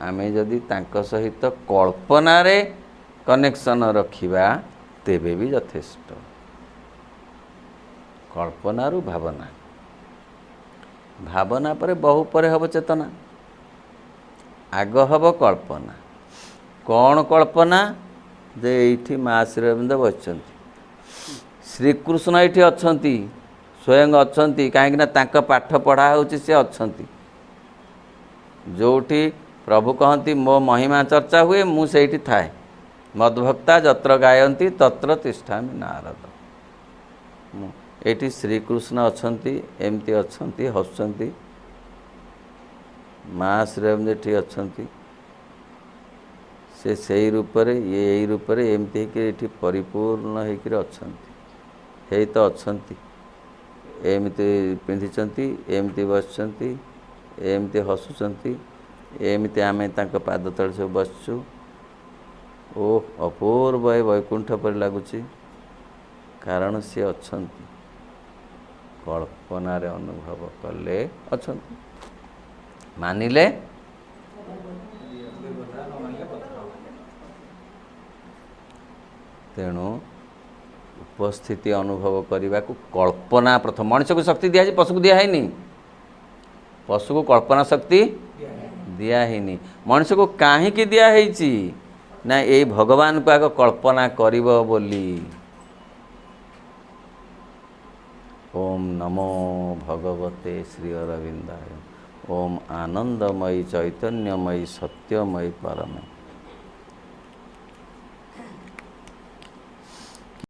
ଆମେ ଯଦି ତାଙ୍କ ସହିତ କଳ୍ପନାରେ କନେକ୍ସନ୍ ରଖିବା ତେବେ ବି ଯଥେଷ୍ଟ। କଳ୍ପନାରୁ ଭାବନା, ଭାବନା ପରେ ବହୁ ପରେ ହେବ ଚେତନା। ଆଗ ହେବ କଳ୍ପନା। କ'ଣ କଳ୍ପନା? ଯେ ଏଇଠି ମା ଶ୍ରୀଅରବିନ୍ଦ ବସିଛନ୍ତି, ଶ୍ରୀକୃଷ୍ଣ ଏଇଠି ଅଛନ୍ତି, ସ୍ୱୟଂ ଅଛନ୍ତି। କାହିଁକିନା ତାଙ୍କ ପାଠ ପଢ଼ା ହେଉଛି, ସେ ଅଛନ୍ତି। ଯେଉଁଠି ପ୍ରଭୁ କହନ୍ତି ମୋ ମହିମା ଚର୍ଚ୍ଚା ହୁଏ, ମୁଁ ସେଇଠି ଥାଏ। ମଦ୍ଭକ୍ତା ଯତ୍ର ଗାୟନ୍ତି ତତ୍ର ତିଷ୍ଠାମି ନାରଦ। ଏଇଠି ଶ୍ରୀକୃଷ୍ଣ ଅଛନ୍ତି, ଏମିତି ଅଛନ୍ତି, ହସୁଛନ୍ତି। ମା ଶ୍ରୀଅରବିନ୍ଦ ଏଠି ଅଛନ୍ତି, ସେ ସେଇ ରୂପରେ, ଇଏ ଏଇ ରୂପରେ, ଏମିତି ହେଇକି ଏଠି ପରିପୂର୍ଣ୍ଣ ହେଇକରି ଅଛନ୍ତି। ହେଇ ତ ଅଛନ୍ତି, ଏମିତି ପିନ୍ଧିଛନ୍ତି, ଏମିତି ବସିଛନ୍ତି, ଏମିତି ହସୁଛନ୍ତି, ଏମିତି ଆମେ ତାଙ୍କ ପାଦ ତଳେ ସବୁ ବସିଛୁ। ଓ ଅପୂର୍ବ ଏ ବୈକୁଣ୍ଠ ପରି ଲାଗୁଛି, କାରଣ ସିଏ ଅଛନ୍ତି। କଳ୍ପନାରେ ଅନୁଭବ କଲେ ଅଛନ୍ତି, ମାନିଲେ ତେଣୁ ଉପସ୍ଥିତି ଅନୁଭବ କରିବାକୁ କଳ୍ପନା ପ୍ରଥମ। ମଣିଷକୁ ଶକ୍ତି ଦିଆହେଇଛି, ପଶୁକୁ ଦିଆହେଇନି। ପଶୁକୁ କଳ୍ପନା ଶକ୍ତି ଦିଆହେଇନି। ମଣିଷକୁ କାହିଁକି ଦିଆହେଇଛି? ନା ଏଇ ଭଗବାନଙ୍କୁ ଆଗ କଳ୍ପନା କରିବ ବୋଲି। ଓମ୍ ନମୋ ଭଗବତେ ଶ୍ରୀ ଅରବିନ୍ଦାୟ। ଓମ୍ ଆନନ୍ଦମୟୀ ଚୈତନ୍ୟମୟୀ ସତ୍ୟମୟୀ ପରମେ।